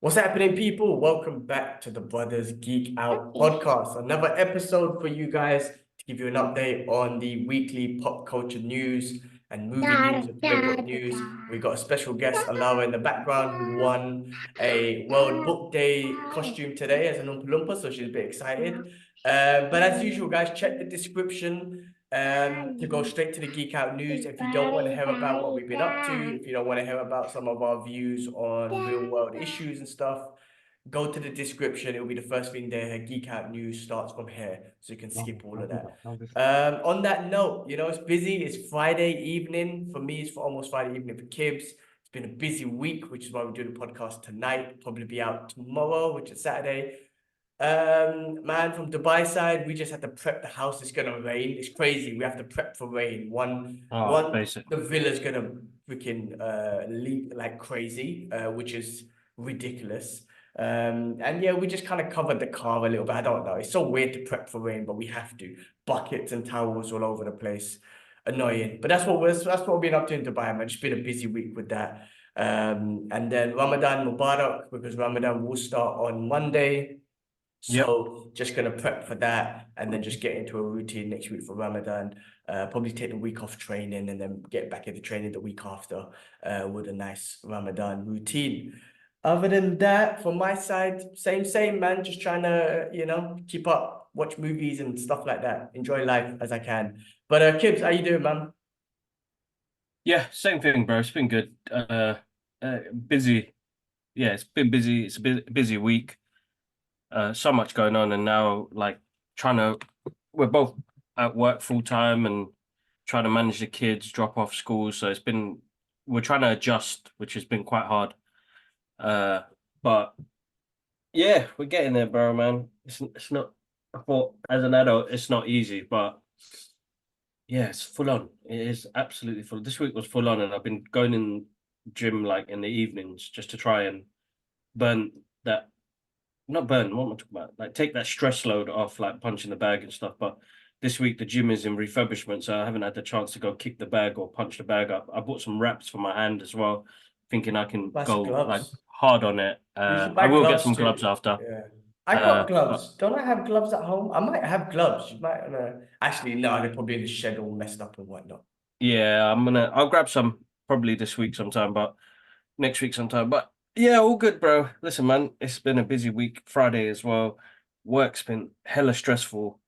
What's happening, people? Welcome back to the Brothers Geek Out podcast. Another episode for you guys to give you an update on the weekly pop culture news and movie news and comic book news. We got a special guest, Alara, in the background, who won a World Book Day costume today as an Oompa Loompa, so she's a bit excited. But as usual, guys, check the description to go straight to the Geek Out news. If you don't want to hear about what we've been up to, if you don't want to hear about some of our views on real world issues and stuff, go to the description. It'll be the first thing there. Geek Out news starts from here, so you can skip all of that. On that note, it's busy. It's Friday evening. For me, it's almost Friday evening for Kibbs. It's been a busy week, which is why we're doing the podcast tonight. Probably be out tomorrow, which is Saturday. Man, from Dubai side, we just had to prep the house. It's gonna rain. It's crazy. We have to prep for rain. One, Basic. the villa's gonna freaking leak like crazy, which is ridiculous. And yeah, we just kind of covered the car a little bit. I don't know. It's so weird to prep for rain, but we have to. Buckets and towels all over the place. Annoying. But that's what we've been up to in Dubai, man. It's been a busy week with that. And then Ramadan Mubarak, because Ramadan will start on Monday. So just gonna prep for that and then just get into a routine next week for Ramadan. Probably take the week off training and then get back into training the week after with a nice Ramadan routine. Other than that, from my side, same man. Just trying to, keep up, watch movies and stuff like that. Enjoy life as I can. But Kibbs, how you doing, man? Yeah, same thing, bro. It's been good. Busy. Yeah, it's been busy. It's a busy week. So much going on, and now we're both at work full time and trying to manage the kids, drop off school. So we're trying to adjust, which has been quite hard. But yeah, we're getting there, bro, man. It's not. I thought as an adult, it's not easy, but yeah, it's full on. It is absolutely full. This week was full on, and I've been going in gym like in the evenings just to try and burn that. Not burn. What am I talking about? Like take that stress load off, like punching the bag and stuff. But this week the gym is in refurbishment, so I haven't had the chance to go kick the bag or punch the bag up. I bought some wraps for my hand as well, thinking I can Buy some go like gloves. hard on it. You should I buy will get gloves some gloves too. after. Yeah. I got But gloves. Don't I have gloves at home? I might have gloves. You might actually no, they're probably in the shed all messed up and whatnot. yeah, I'll grab some probably this week sometime, but next week sometime. But yeah, all good, bro. Listen, man, it's been a busy week. Friday as well. Work's been hella stressful,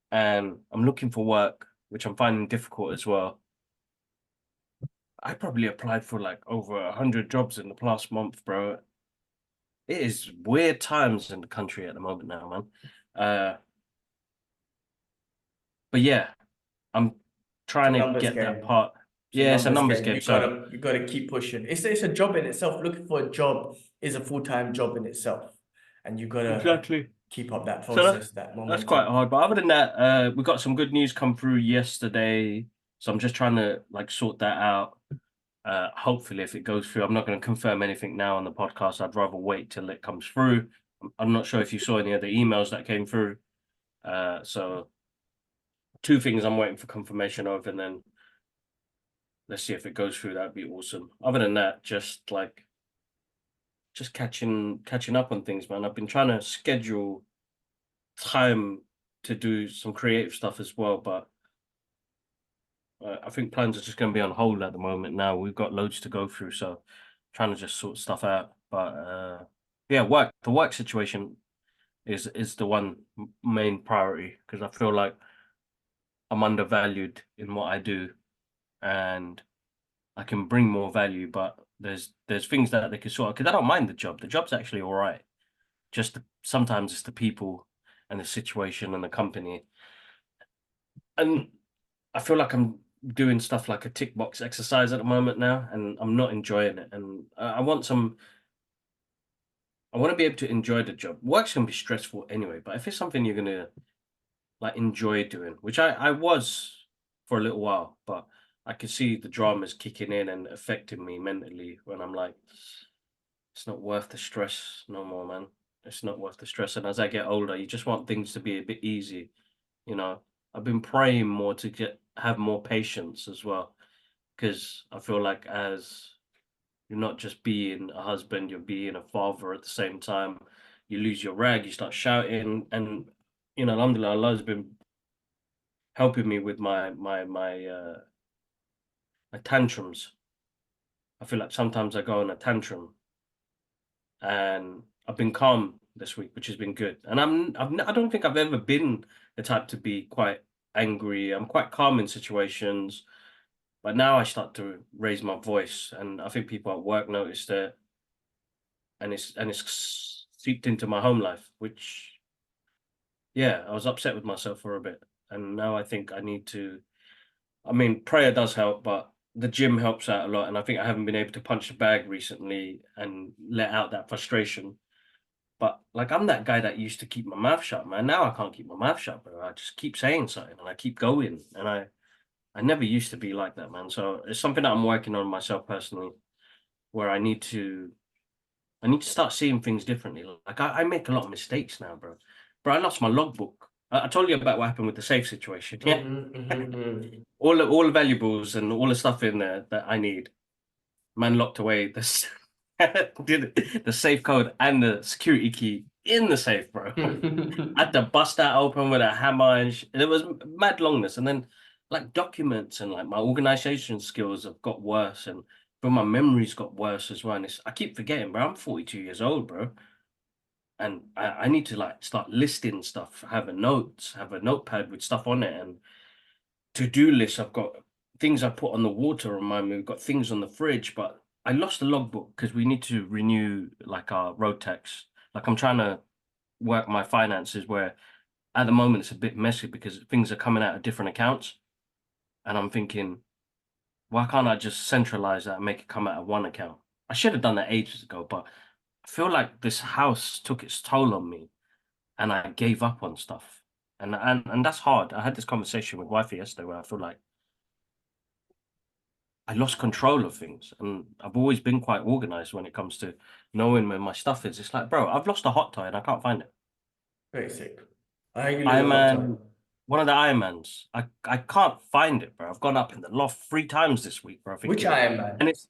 and I'm looking for work, which I'm finding difficult as well. I probably applied for like over 100 jobs in the past month, bro. It is weird times in the country at the moment now, man. But yeah, I'm It's a trying to numbers get that game. part. It's a Yeah, it's a numbers numbers game. game. You So gotta you gotta keep pushing. It's a job in itself. Looking for a job is a full-time job in itself. And you gotta exactly. keep up that So process, that that's quite momentum. hard. But other than that, we got some good news come through yesterday. So I'm just trying to like sort that out. Hopefully, if it goes through, I'm not going to confirm anything now on the podcast. I'd rather wait till it comes through. I'm not sure if you saw any of the emails that came through. So two things I'm waiting for confirmation of, and then let's see if it goes through. That'd be awesome. Other than that, just catching up on things, man. I've been trying to schedule time to do some creative stuff as well, but I think plans are just going to be on hold at the moment now. We've got loads to go through, so trying to just sort stuff out. But yeah, the work situation is the one main priority because I feel like I'm undervalued in what I do, and I can bring more value, but there's things that they can sort out because I don't mind the job. The job's actually all right. Sometimes it's the people and the situation and the company, and I feel like I'm doing stuff like a tick box exercise at the moment now, and I'm not enjoying it. And I want to be able to enjoy the job. Work's gonna be stressful anyway, but if it's something you're gonna like enjoy doing, which I was for a little while, but I could see the dramas kicking in and affecting me mentally when I'm like, it's not worth the stress no more, man. It's not worth the stress. And as I get older, you just want things to be a bit easy, you know. I've been praying more to have more patience as well, because I feel like as You're not just being a husband, you're being a father at the same time. You lose your rag, you start shouting, and alhamdulillah, Allah has been helping me with my tantrums. I feel like sometimes I go on a tantrum, and I've been calm this week, which has been good. And I don't think I've ever been the type to be quite angry. I'm quite calm in situations, but now I start to raise my voice, and I think people at work noticed it, and it's seeped into my home life, which, yeah, I was upset with myself for a bit, and now I think I need to. I mean, prayer does help, but the gym helps out a lot, and I think I haven't been able to punch the bag recently and let out that frustration. But like, I'm that guy that used to keep my mouth shut, man. Now I can't keep my mouth shut, bro. I just keep saying something and I keep going, and I never used to be like that, man. So it's something that I'm working on myself personally, where I need to start seeing things differently. Like, I make a lot of mistakes now, bro. Bro, I lost my logbook. I told you about what happened with the safe situation. Yeah. All the valuables and all the stuff in there that I need. Man locked away the safe code and the security key in the safe, bro. I had to bust that open with a hammer, and it was mad longness. And then, like, documents and like my organization skills have got worse, but my memories got worse as well. And I keep forgetting, bro. I'm 42 years old, bro, and I need to like start listing stuff, have a notepad with stuff on it, and to-do list. I've got things I put on the water, remind me. We've got things on the fridge, but I lost the logbook because we need to renew like our road tax. Like, I'm trying to work my finances where at the moment it's a bit messy because things are coming out of different accounts, and I'm thinking, why can't I just centralize that and make it come out of one account? I should have done that ages ago, but I feel like this house took its toll on me, and I gave up on stuff. And that's hard. I had this conversation with wifey yesterday where I feel like I lost control of things, and I've always been quite organized when it comes to knowing where my stuff is. It's like, bro, I've lost a hot toy and I can't find it. Very sick. I think you lose a Iron hot tub. Man, one of the Iron Mans. I can't find it, bro. I've gone up in the loft 3 times this week, bro. Which Thinking, Iron Man? and it's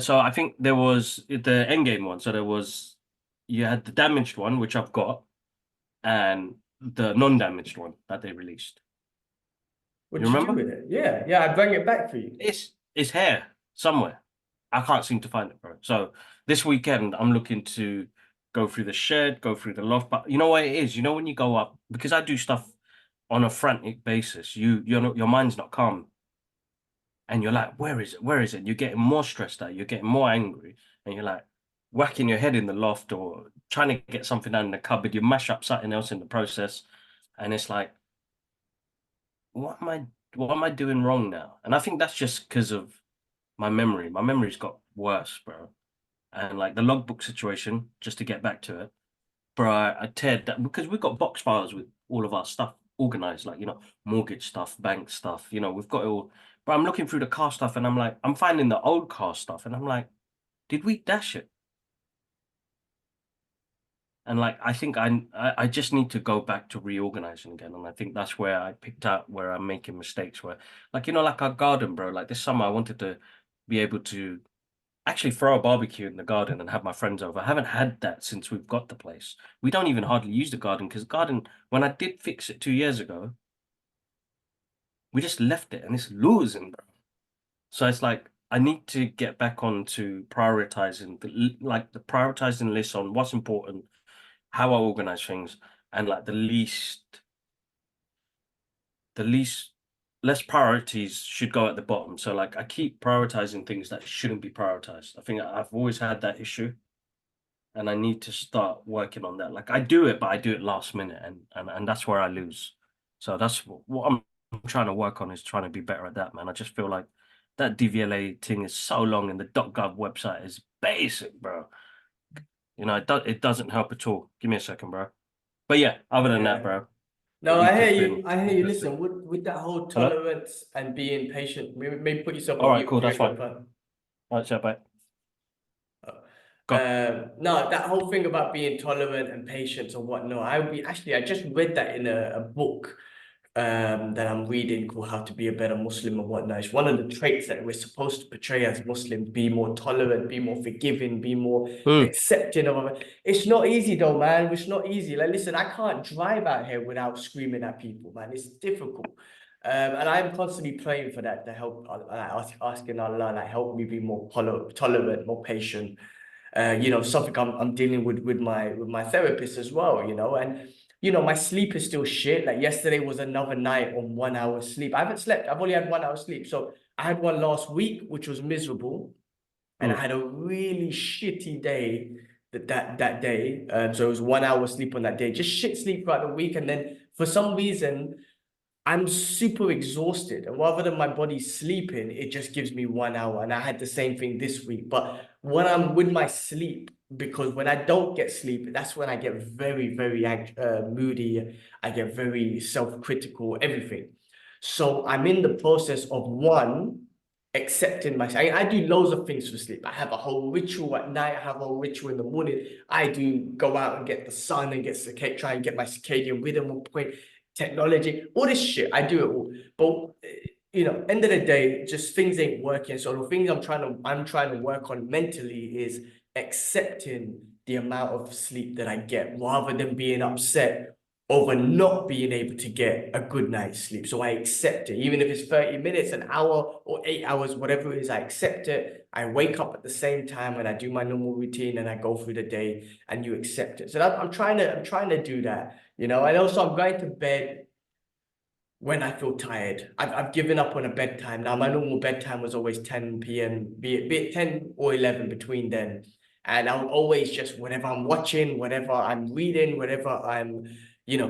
so I think there was the Endgame one. So you had the damaged one, which I've got, and the non-damaged one that they released. What You did you do remember? with it? Yeah, yeah, I bring it back for you. It's here somewhere. I can't seem to find it, bro. So this weekend I'm looking to go through the shed, go through the loft. But you know what it is? You know when you go up, because I do stuff on a frantic basis, your mind's not calm. And you're like, where is it? Where is it? You're getting more stressed out, you're getting more angry, and you're like whacking your head in the loft or trying to get something down in the cupboard. You mash up something else in the process, and it's like, what am I what am I doing wrong now? And I think that's just because of my memory. My memory's got worse, bro. And like the logbook situation, just to get back to it, bro, I teared that because we've got box files with all of our stuff organized, like, mortgage stuff, bank stuff, we've got it all. But I'm looking through the car stuff and I'm like, I'm finding the old car stuff and I'm like, did we dash it? And like, I think I just need to go back to reorganizing again. And I think that's where I picked out where I'm making mistakes where, like, like our garden, bro, like this summer I wanted to be able to actually throw a barbecue in the garden and have my friends over. I haven't had that since we've got the place. We don't even hardly use the garden because garden, when I did fix it 2 years ago, we just left it and it's losing, bro. So it's like I need to get back on to prioritizing the prioritizing list on what's important, how I organize things, and like the least less priorities should go at the bottom. So like I keep prioritizing things that shouldn't be prioritized. I think I've always had that issue, and I need to start working on that. Like I do it, but I do it last minute, and that's where I lose. So that's what I'm trying to work on, is trying to be better at that, man. I just feel like that DVLA thing is so long, and the .gov website is basic, bro. It doesn't help at all. Give me a second, bro. But yeah, other than that, Yeah. bro, the No, I week hear has you. been I hear you. interesting. Listen, with that whole Hello? tolerance and being patient, maybe put yourself All on right, mute cool, if you that's ain't got fine. the phone. All right, so bye. Go. No, that whole thing about being tolerant and patient and whatnot. I just read that in a book that I'm reading called How to Be a Better Muslim and whatnot. It's one of the traits that we're supposed to portray as Muslims: be more tolerant, be more forgiving, be more accepting of other. It's not easy though, man. It's not easy. Like, listen, I can't drive out here without screaming at people, man. It's difficult. And I'm constantly praying for that to help, asking Allah, like, help me be more tolerant, more patient. Something I'm dealing with my therapist as well, and my sleep is still shit. Like, yesterday was another night on 1 hour sleep. I haven't slept. I've only had 1 hour sleep. So I had one last week, which was miserable, and I had a really shitty day that day. So it was 1 hour sleep on that day, just shit sleep throughout the week, and then for some reason I'm super exhausted, and rather than my body sleeping, it just gives me 1 hour. And I had the same thing this week. But when I'm with my sleep, because when I don't get sleep, that's when I get very, very moody. I get very self-critical, everything. So I'm in the process of accepting myself. I do loads of things for sleep. I have a whole ritual at night. I have a whole ritual in the morning. I do go out and get the sun and try and get my circadian rhythm on point. Technology, all this shit, I do it all. But end of the day, just things ain't working. So the things I'm trying to work on mentally is accepting the amount of sleep that I get, rather than being upset over not being able to get a good night's sleep. So I accept it, even if it's 30 minutes, an hour, or 8 hours, whatever it is. I accept it. I wake up at the same time and I do my normal routine and I go through the day, and you accept it. So I'm trying to do that. And also I'm going to bed when I feel tired. I've given up on a bedtime. Now, my normal bedtime was always 10 p.m., be it 10 or 11, between then. And I'll always just, whatever I'm watching, whatever I'm reading, whatever I'm,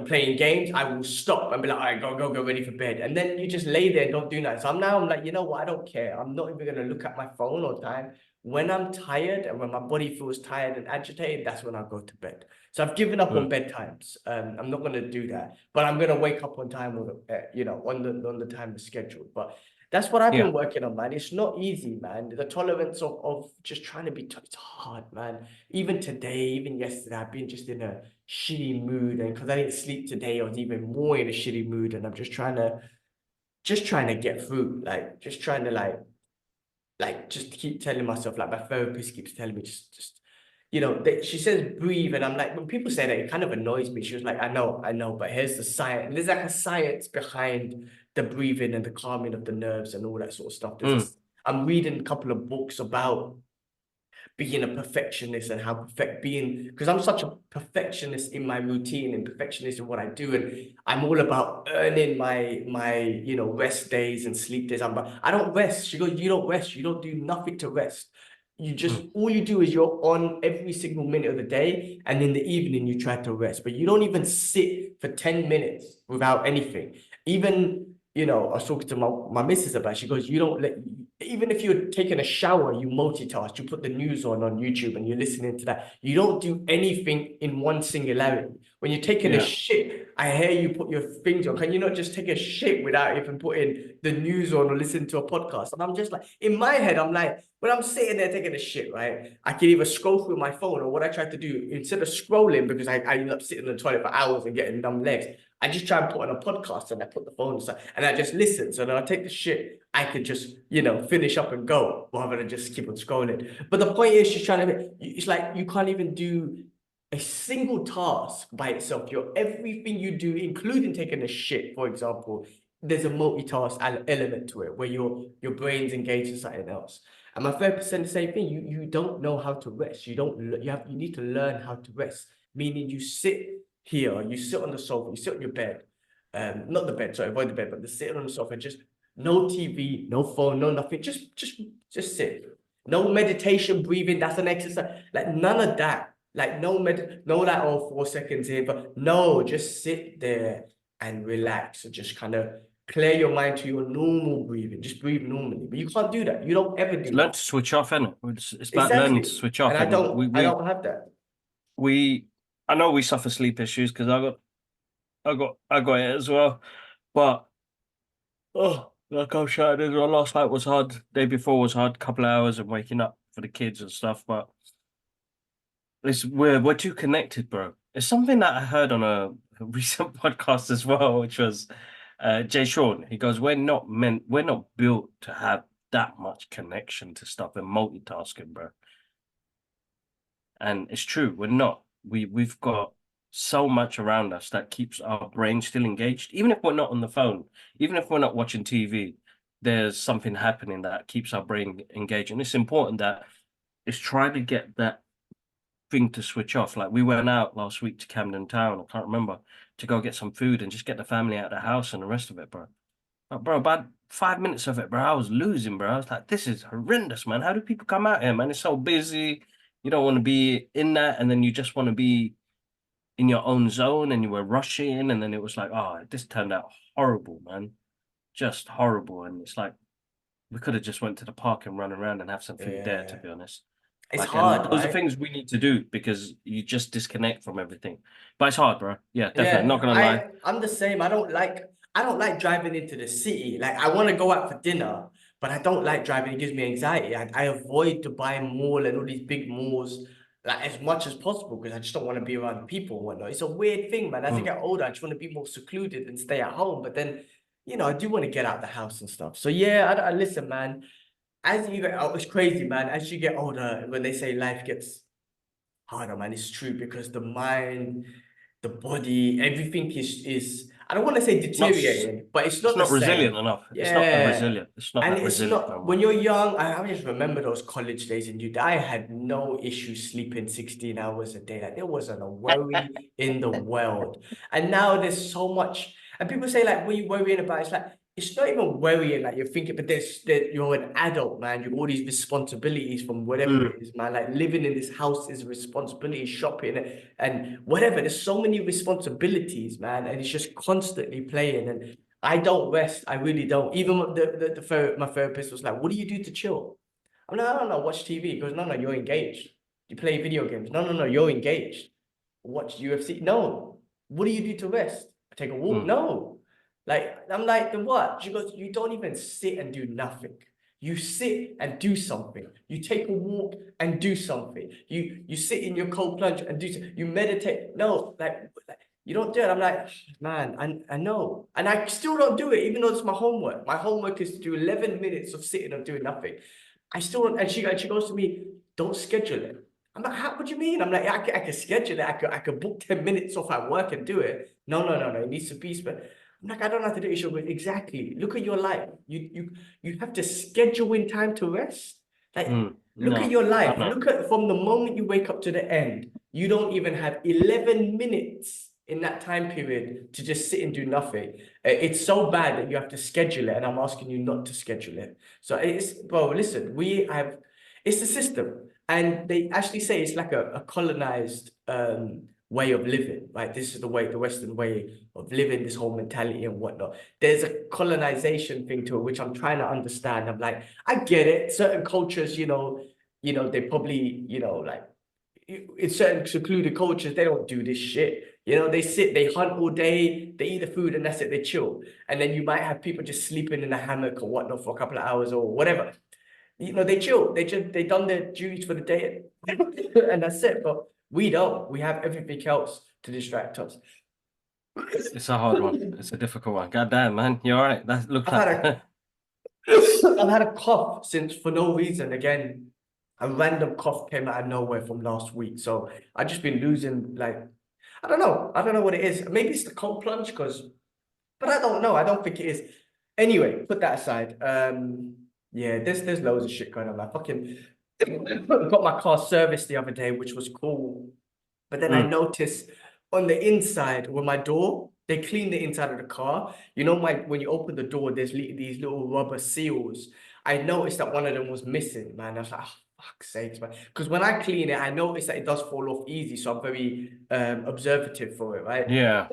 playing games, I will stop and be like, all right, go ready for bed. And then you just lay there and don't do that. So I'm like, you know what? I don't care. I'm not even going to look at my phone all the time. When I'm tired and when my body feels tired and agitated, that's when I go to bed. So I've given up on bedtimes. I'm not going to do that, but I'm going to wake up on time, on the time schedule. But that's what I've been working on, man. It's not easy, man. The tolerance of just trying to be, it's hard, man. Even today, even yesterday, I've been just in a shitty mood, and because I didn't sleep today, I was even more in a shitty mood, and I'm just trying to get through, like, just trying to just keep telling myself, like, my therapist keeps telling me, just she says breathe, and I'm like, when people say that, it kind of annoys me. She was like, I know, but here's the science. And there's like a science behind the breathing and the calming of the nerves and all that sort of stuff. I'm reading a couple of books about being a perfectionist and how because I'm such a perfectionist in my routine and perfectionist in what I do, and I'm all about earning my rest days and sleep days. I don't rest. She goes, you don't rest. You don't do nothing to rest. You just all you do is you're on every single minute of the day, and in the evening you try to rest, but you don't even sit for 10 minutes without anything. Even I was talking to my missus about it. She goes, you don't let, even if you're taking a shower, you multitask. You put the news on YouTube and you're listening to that. You don't do anything in one singularity. When you're taking a shit, I hear you put your things on. Can you not just take a shit without even putting the news on or listening to a podcast? And I'm just like, in my head, I'm like, when I'm sitting there taking a shit, right, I can either scroll through my phone, or what I try to do, instead of scrolling, because I end up sitting in the toilet for hours and getting numb legs, I just try and put on a podcast, and I put the phone aside and I just listen. So then I take the shit, I could just, finish up and go, rather than just keep on scrolling. But the point is, she's trying to, it's like you can't even do a single task by itself. Everything you do, including taking a shit, for example, there's a multitask element to it where your brain's engaged in something else. And my therapist said the same thing. You don't know how to rest. You need to learn how to rest. Meaning you sit here, you sit on the sofa, you sit on your bed, not the bed, sorry, avoid the bed, but the sitting on the sofa, just no TV, no phone, no nothing, just sit. No meditation, breathing, that's an exercise. Like, none of that. Like, no like, oh, 4 seconds here, but no, just sit there and relax, and just kind of clear your mind to your normal breathing. Just breathe normally. But you can't do that. You don't ever do Learn that. to switch off, innit? It's about learning to Exactly. switch off. And I don't have that. I know we suffer sleep issues because I got it as well. But like I was shouting as well, last night was hard. Day before was hard, couple of hours of waking up for the kids and stuff. But we're too connected, bro. It's something that I heard on a recent podcast as well, which was Jay Sean, he goes, we're not built to have that much connection to stuff and multitasking, bro. And it's true, we're not. We've got so much around us that keeps our brain still engaged. Even if we're not on the phone, even if we're not watching TV, there's something happening that keeps our brain engaged. And it's important that it's trying to get that thing to switch off. Like we went out last week to Camden Town, I can't remember, to go get some food and just get the family out of the house and the rest of it, bro. But bro, about 5 minutes of it, bro, I was losing, bro. I was like, this is horrendous, man. How do people come out here, man? It's so busy. You don't want to be in that, and then you just want to be in your own zone, and you were rushing, and then it was like, oh, this turned out horrible, man. Just horrible. And it's like we could have just went to the park and run around and have some food there, to Yeah. be honest. It's Like, and hard, those are right? things we need to do because you just disconnect from everything. But it's hard, bro. Yeah, definitely. Not Yeah, gonna lie. I'm the same. I don't like driving into the city. Like I want to go out for dinner, but I don't like driving. It gives me anxiety. I avoid Dubai Mall and all these big malls like as much as possible because I just don't want to be around people and whatnot. It's a weird thing, man. As I Mm, get older, I just want to be more secluded and stay at home. But then, I do want to get out the house and stuff. So yeah, I listen, man. As you get, it's crazy, man. As you get older, when they say life gets harder, man, it's true because the mind, the body, everything is I don't want to say not deteriorating, but it's it's not the not resilient same. enough. It's not Yeah. resilient. It's not And that it's resilient no not more. when you're young. I just remember those college days in youth. I had no issue sleeping 16 hours a day. Like there wasn't a worry in the world. And now there's so much, and people say, like, what are you worrying about? It's like it's not even worrying, like you're thinking, but you're an adult, man. You've all these responsibilities from whatever Mm, it is, man. Like living in this house is a responsibility, shopping and whatever. There's so many responsibilities, man, and it's just constantly playing. And I don't rest. I really don't. Even my therapist was like, "What do you do to chill?" I'm like, "I don't know. Watch TV." He goes, "No, no, you're engaged. You play video games." "No, no, no, you're engaged. Watch UFC." "No." "What do you do to rest?" "I take a walk." mm, "No." Like I'm like, "Then what?" She goes, "You don't even sit and do nothing. You sit and do something. You take a walk and do something. You sit in your cold plunge and you meditate." No, like you don't do it. I'm like, man, I know. And I still don't do it, even though it's my homework. My homework is to do 11 minutes of sitting and doing nothing. I still don't. And she goes to me, "Don't schedule it." I'm like, what do you mean? I'm like, I can schedule it. I could book 10 minutes off at work and do it. No, no, no, no. It needs to be spent. I'm like, I don't have to do it. She'll go, exactly. Look at your life. You have to schedule in time to rest. Like, look at no, your I life. know. Look at from the moment you wake up to the end. You don't even have 11 minutes in that time period to just sit and do nothing. It's so bad that you have to schedule it, and I'm asking you not to schedule it. So it's, bro, listen, it's the system. And they actually say it's like a colonized way of living, right? This is the Western way of living, this whole mentality and whatnot. There's a colonization thing to it, which I'm trying to understand. I'm like, I get it. Certain cultures, they probably, like in certain secluded cultures, they don't do this shit. They sit, they hunt all day, they eat the food, and that's it, they chill. And then you might have people just sleeping in a hammock or whatnot for a couple of hours or whatever. They chill. They done their duties for the day, and that's it. But we don't. We have everything else to distract us. It's a hard one. It's a difficult one. God damn, man. You're all right. That looks I've had like a I've had a cough since for no reason. Again, a random cough came out of nowhere from last week. So I've just been losing, like, I don't know. I don't know what it is. Maybe it's the cold plunge, but I don't know. I don't think it is. Anyway, put that aside. Yeah, there's loads of shit going on. I fucking got my car serviced the other day, which was cool. But then I mm, noticed on the inside with my door, they cleaned the inside of the car. When you open the door, there's these little rubber seals. I noticed that one of them was missing, man. I was like, oh, fuck's sakes, man. Because when I clean it, I notice that it does fall off easy. So I'm very observative for it, right? yeah.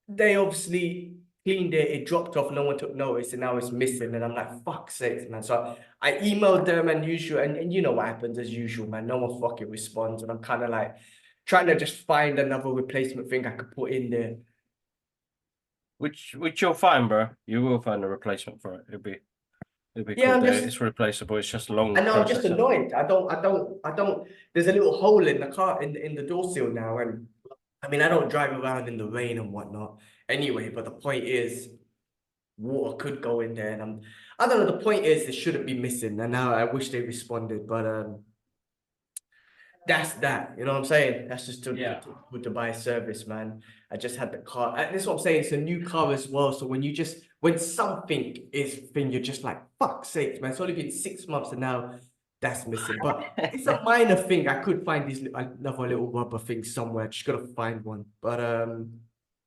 They obviously cleaned it, it dropped off, no one took notice, and now it's missing. And I'm like, fuck's sakes, man. So I emailed them and usual, and you know what happens as usual, man. No one fucking responds. And I'm kind of like trying to just find another replacement thing I could put in there. Which you'll find, bro. You will find a replacement for it. It'll be Yeah, cool. I'm just It's replaceable. It's just a long I know I'm just process. annoyed. I don't there's a little hole in the car in the door seal now. And I mean I don't drive around in the rain and whatnot anyway, but the point is water could go in there. And I don't know. The point is, it shouldn't be missing. And now I wish they responded, but that's that. You know what I'm saying? That's just to Dubai service, man. I just had the car. And this is what I'm saying. It's a new car as well. So when something is thing, you're just like, fuck sakes, man. It's only been 6 months and now that's missing. But it's a minor thing. I could find these another little rubber thing somewhere. Just gotta find one. But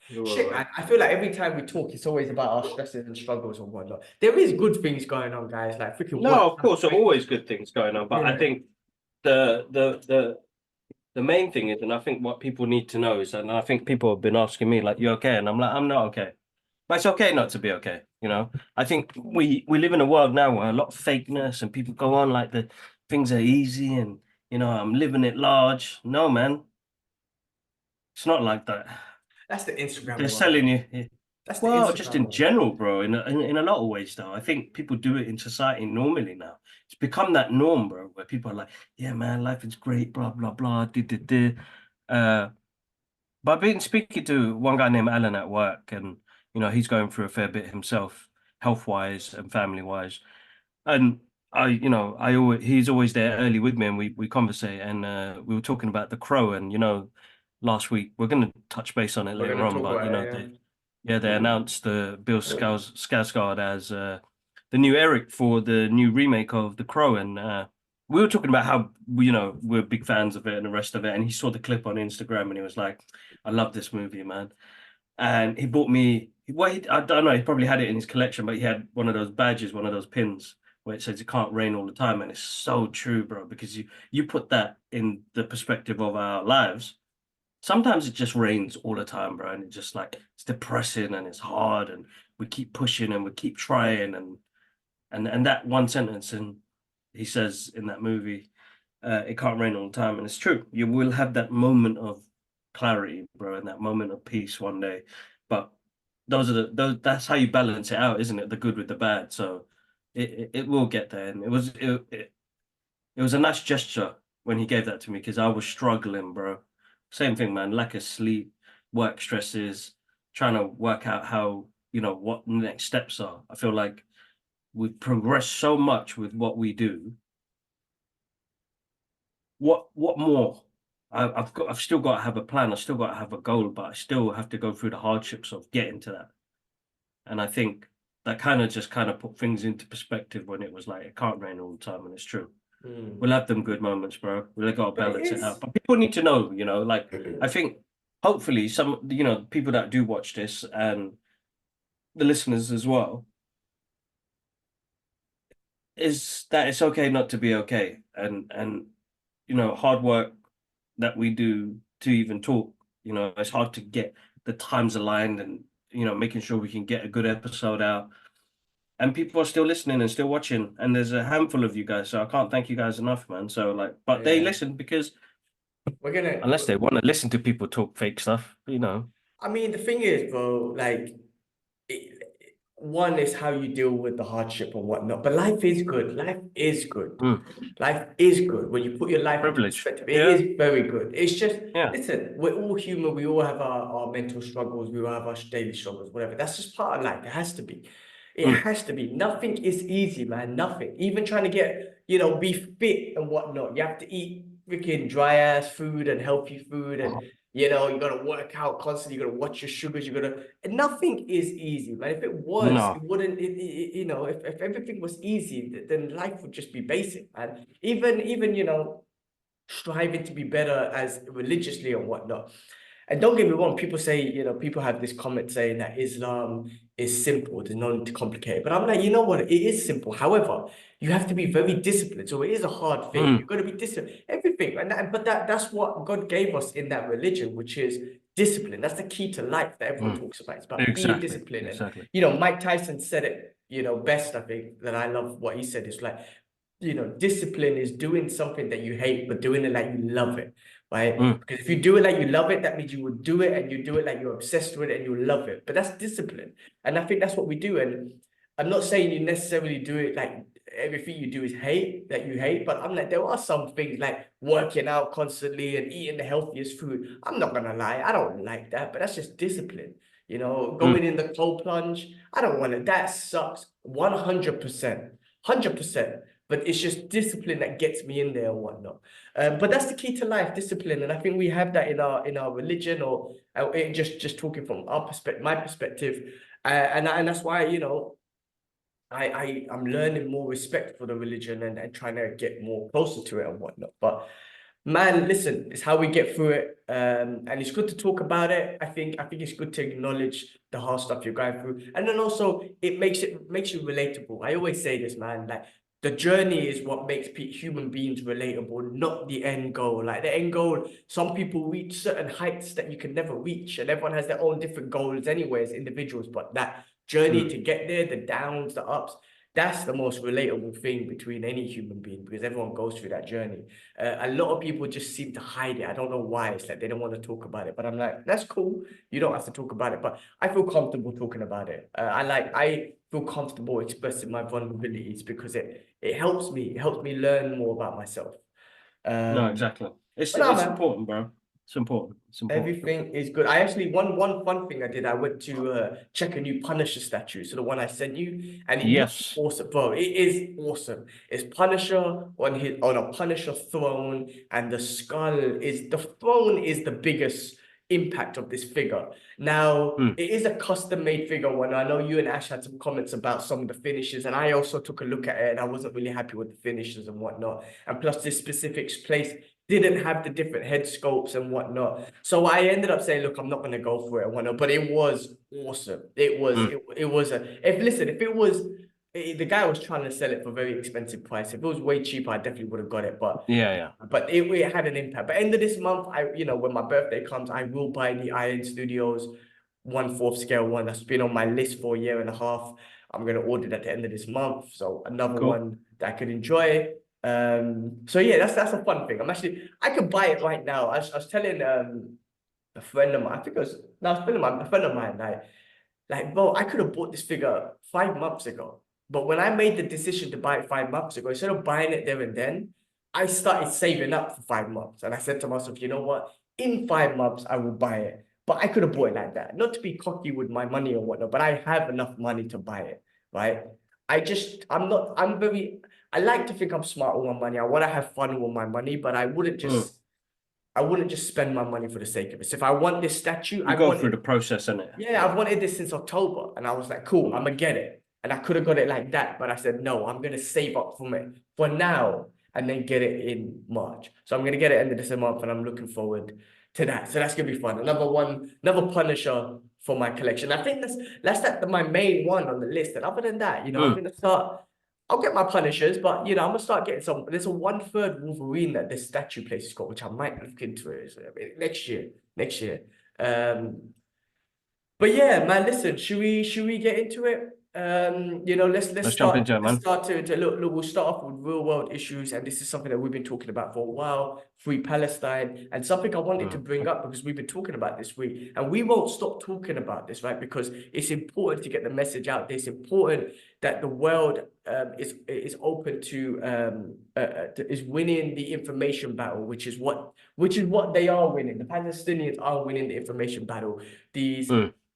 shit, man. I feel like every time we talk, it's always about our stresses and struggles and whatnot. There is good things going on, guys. Like freaking No, work. of course, there are always good things going on, but I think the main thing is, and I think what people need to know is, and I think people have been asking me, like, you okay? And I'm like, I'm not okay. But it's okay not to be okay, you know? I think we live in a world now where a lot of fakeness and people go on like the things are easy and, you know, I'm living it large. No, man. It's not like that. That's the Instagram They're world. selling you. That's the Well, just Instagram in world. general, bro, in a lot of ways, though. I think people do it in society normally now. It's become that norm, bro, where people are like, yeah, man, life is great, blah, blah, blah, Uh, but I've been speaking to one guy named Alan at work, and, you know, he's going through a fair bit himself, health-wise and family-wise. And he's always there early with me, and we conversate, and we were talking about The Crow, and, you know, last week, we're going to touch base on it We're later gonna on, talk but, about you know, it, they announced Bill Skarsgård as the new Eric for the new remake of The Crow, and we were talking about how you know we're big fans of it and the rest of it. And he saw the clip on Instagram and he was like, "I love this movie, man." And he bought me. Well, I don't know. He probably had it in his collection, but he had one of those badges, one of those pins where it says it can't rain all the time, and it's so true, bro. Because you put that in the perspective of our lives. Sometimes it just rains all the time, bro, and it's just like it's depressing and it's hard, and we keep pushing and we keep trying, and that one sentence, and he says in that movie, it can't rain all the time, and it's true. You will have that moment of clarity, bro, and that moment of peace one day, but those that's how you balance it out, isn't it? The good with the bad. So it will get there, and it was a nice gesture when he gave that to me because I was struggling, bro. Same thing, man. Lack of sleep, work stresses, trying to work out how, you know, what the next steps are. I feel like we've progressed so much with what we do. What more? I've still got to have a plan. I still got to have a goal, but I still have to go through the hardships of getting to that. And I think that kind of put things into perspective when it was like it can't rain all the time, and it's true. We'll have them good moments, bro. We've got to balance it out. But people need to know, you know, like I think hopefully some, you know, people that do watch this and the listeners as well, is that it's okay not to be okay. And you know, hard work that we do to even talk, you know, it's hard to get the times aligned and, you know, making sure we can get a good episode out. And people are still listening and still watching. And there's a handful of you guys, so I can't thank you guys enough, man. So like, but they listen because unless they want to listen to people talk fake stuff, you know. I mean, the thing is, bro, like, it, one is how you deal with the hardship and whatnot. But life is good. Life is good. Life is good. When you put your life into Privilege. perspective, it is very good. It's just, Yeah. listen, we're all human. We all have our mental struggles. We all have our daily struggles, whatever. That's just part of life. It has to be. It has to be. Nothing is easy, man. Nothing. Even trying to get, you know, be fit and whatnot. You have to eat freaking dry ass food and healthy food, and you know, you gotta work out constantly. You gotta watch your sugars. You gotta. And nothing is easy, man. If it was, No. it wouldn't. You know, if everything was easy, then life would just be basic, man. Even you know, striving to be better as religiously and whatnot. And don't get me wrong, people say, you know, people have this comment saying that Islam is simple, there's no need to complicate it. But I'm like, you know what? It is simple. However, you have to be very disciplined. So it is a hard thing. You've got to be disciplined. Everything. But that's what God gave us in that religion, which is discipline. That's the key to life that everyone talks about. It's about being disciplined. Exactly. And, you know, Mike Tyson said it, you know, best, I think, that I love what he said. It's like, you know, discipline is doing something that you hate, but doing it like you love it, right? Because if you do it like you love it, that means you would do it and you do it like you're obsessed with it and you love it. But that's discipline. And I think that's what we do. And I'm not saying you necessarily do it like everything you do is hate that you hate, but I'm like, there are some things like working out constantly and eating the healthiest food. I'm not gonna lie, I don't like that, but that's just discipline. You know, going in the cold plunge, I don't want it. That sucks 100%. 100%. But it's just discipline that gets me in there and whatnot. But that's the key to life, discipline. And I think we have that in our religion, or just talking from our perspective, my perspective. And that's why, you know, I'm learning more respect for the religion and trying to get more closer to it and whatnot. But man, listen, it's how we get through it. And it's good to talk about it. I think it's good to acknowledge the hard stuff you're going through. And then also it makes you relatable. I always say this, man, like the journey is what makes human beings relatable, not the end goal. Like the end goal, some people reach certain heights that you can never reach, and everyone has their own different goals anyway as individuals. But that journey to get there, the downs, the ups, that's the most relatable thing between any human being, because everyone goes through that journey. A lot of people just seem to hide it. I don't know why. It's like they don't want to talk about it. But I'm like, that's cool. You don't have to talk about it. But I feel comfortable talking about it. I feel comfortable expressing my vulnerabilities because it helps me. It helps me learn more about myself. No, exactly. It's But no, man, important, bro. It's important. It's important. everything is good. I actually one fun thing I did. I went to check a new Punisher statue, so the one I sent you, and it looks Yes. awesome, bro. It is awesome. It's Punisher on a Punisher throne, and the throne is the biggest impact of this figure. Now, it is a custom-made figure one. I know you and Ash had some comments about some of the finishes, and I also took a look at it, and I wasn't really happy with the finishes and whatnot. And plus, this specific place didn't have the different head sculpts and whatnot. So I ended up saying, look, I'm not going to go for it and whatnot, but it was awesome. It was if it was the guy was trying to sell it for a very expensive price. If it was way cheaper, I definitely would have got it. But it had an impact. But end of this month, when my birthday comes, I will buy the Iron Studios 1/4 scale one. That's been on my list for a year and a half. I'm gonna order it at the end of this month. So another one that I could enjoy. So yeah, that's a fun thing. I could buy it right now. I was telling a friend of mine, I think it was no, I was telling a friend of mine, like bro, I could have bought this figure 5 months ago. But when I made the decision to buy it 5 months ago, instead of buying it there and then, I started saving up for 5 months. And I said to myself, you know what? In 5 months, I will buy it. But I could have bought it like that. Not to be cocky with my money or whatnot, but I have enough money to buy it, right? I like to think I'm smart with my money. I want to have fun with my money, but I wouldn't just spend my money for the sake of it. So if I want this statue, I go through the process, innit? Yeah, I've wanted this since October, and I was like, cool, I'm gonna get it. And I could have got it like that, but I said, no, I'm gonna save up from it for now and then get it in March. So I'm gonna get it end of this month, and I'm looking forward to that. So that's gonna be fun. Another Punisher for my collection. I think that's my main one on the list. And other than that, I'm gonna start. I'll get my Punishers, but I'm gonna start getting some. There's a 1/3 Wolverine that this statue place has got, which I might look into it next year. Next year. But yeah, man, listen, should we get into it? Let's jump into it, man. Let's start to look, we'll start off with real world issues, and this is something that we've been talking about for a while, Free Palestine, and something I wanted to bring up because we've been talking about this week, and we won't stop talking about this, right? Because it's important to get the message out there. It's important that the world is open to is winning the information battle, which is what they are winning. The Palestinians are winning the information battle. These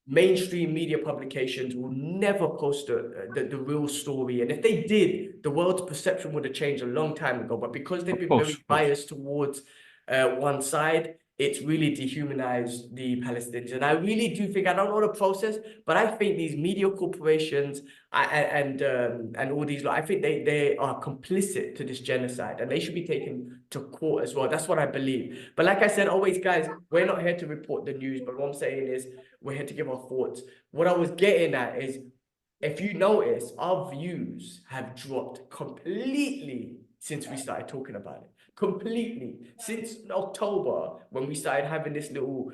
mainstream media publications will never post the real story. And if they did, the world's perception would have changed a long time ago. But because they've been very biased towards one side, it's really dehumanized the Palestinians. And I really do think, I don't know the process, but I think these media corporations and all these, I think they are complicit to this genocide, and they should be taken to court as well. That's what I believe. But like I said, always, guys, we're not here to report the news, but what I'm saying is we're here to give our thoughts. What I was getting at is, if you notice, our views have dropped completely since we started talking about it. Completely. Since October, when we started having this little,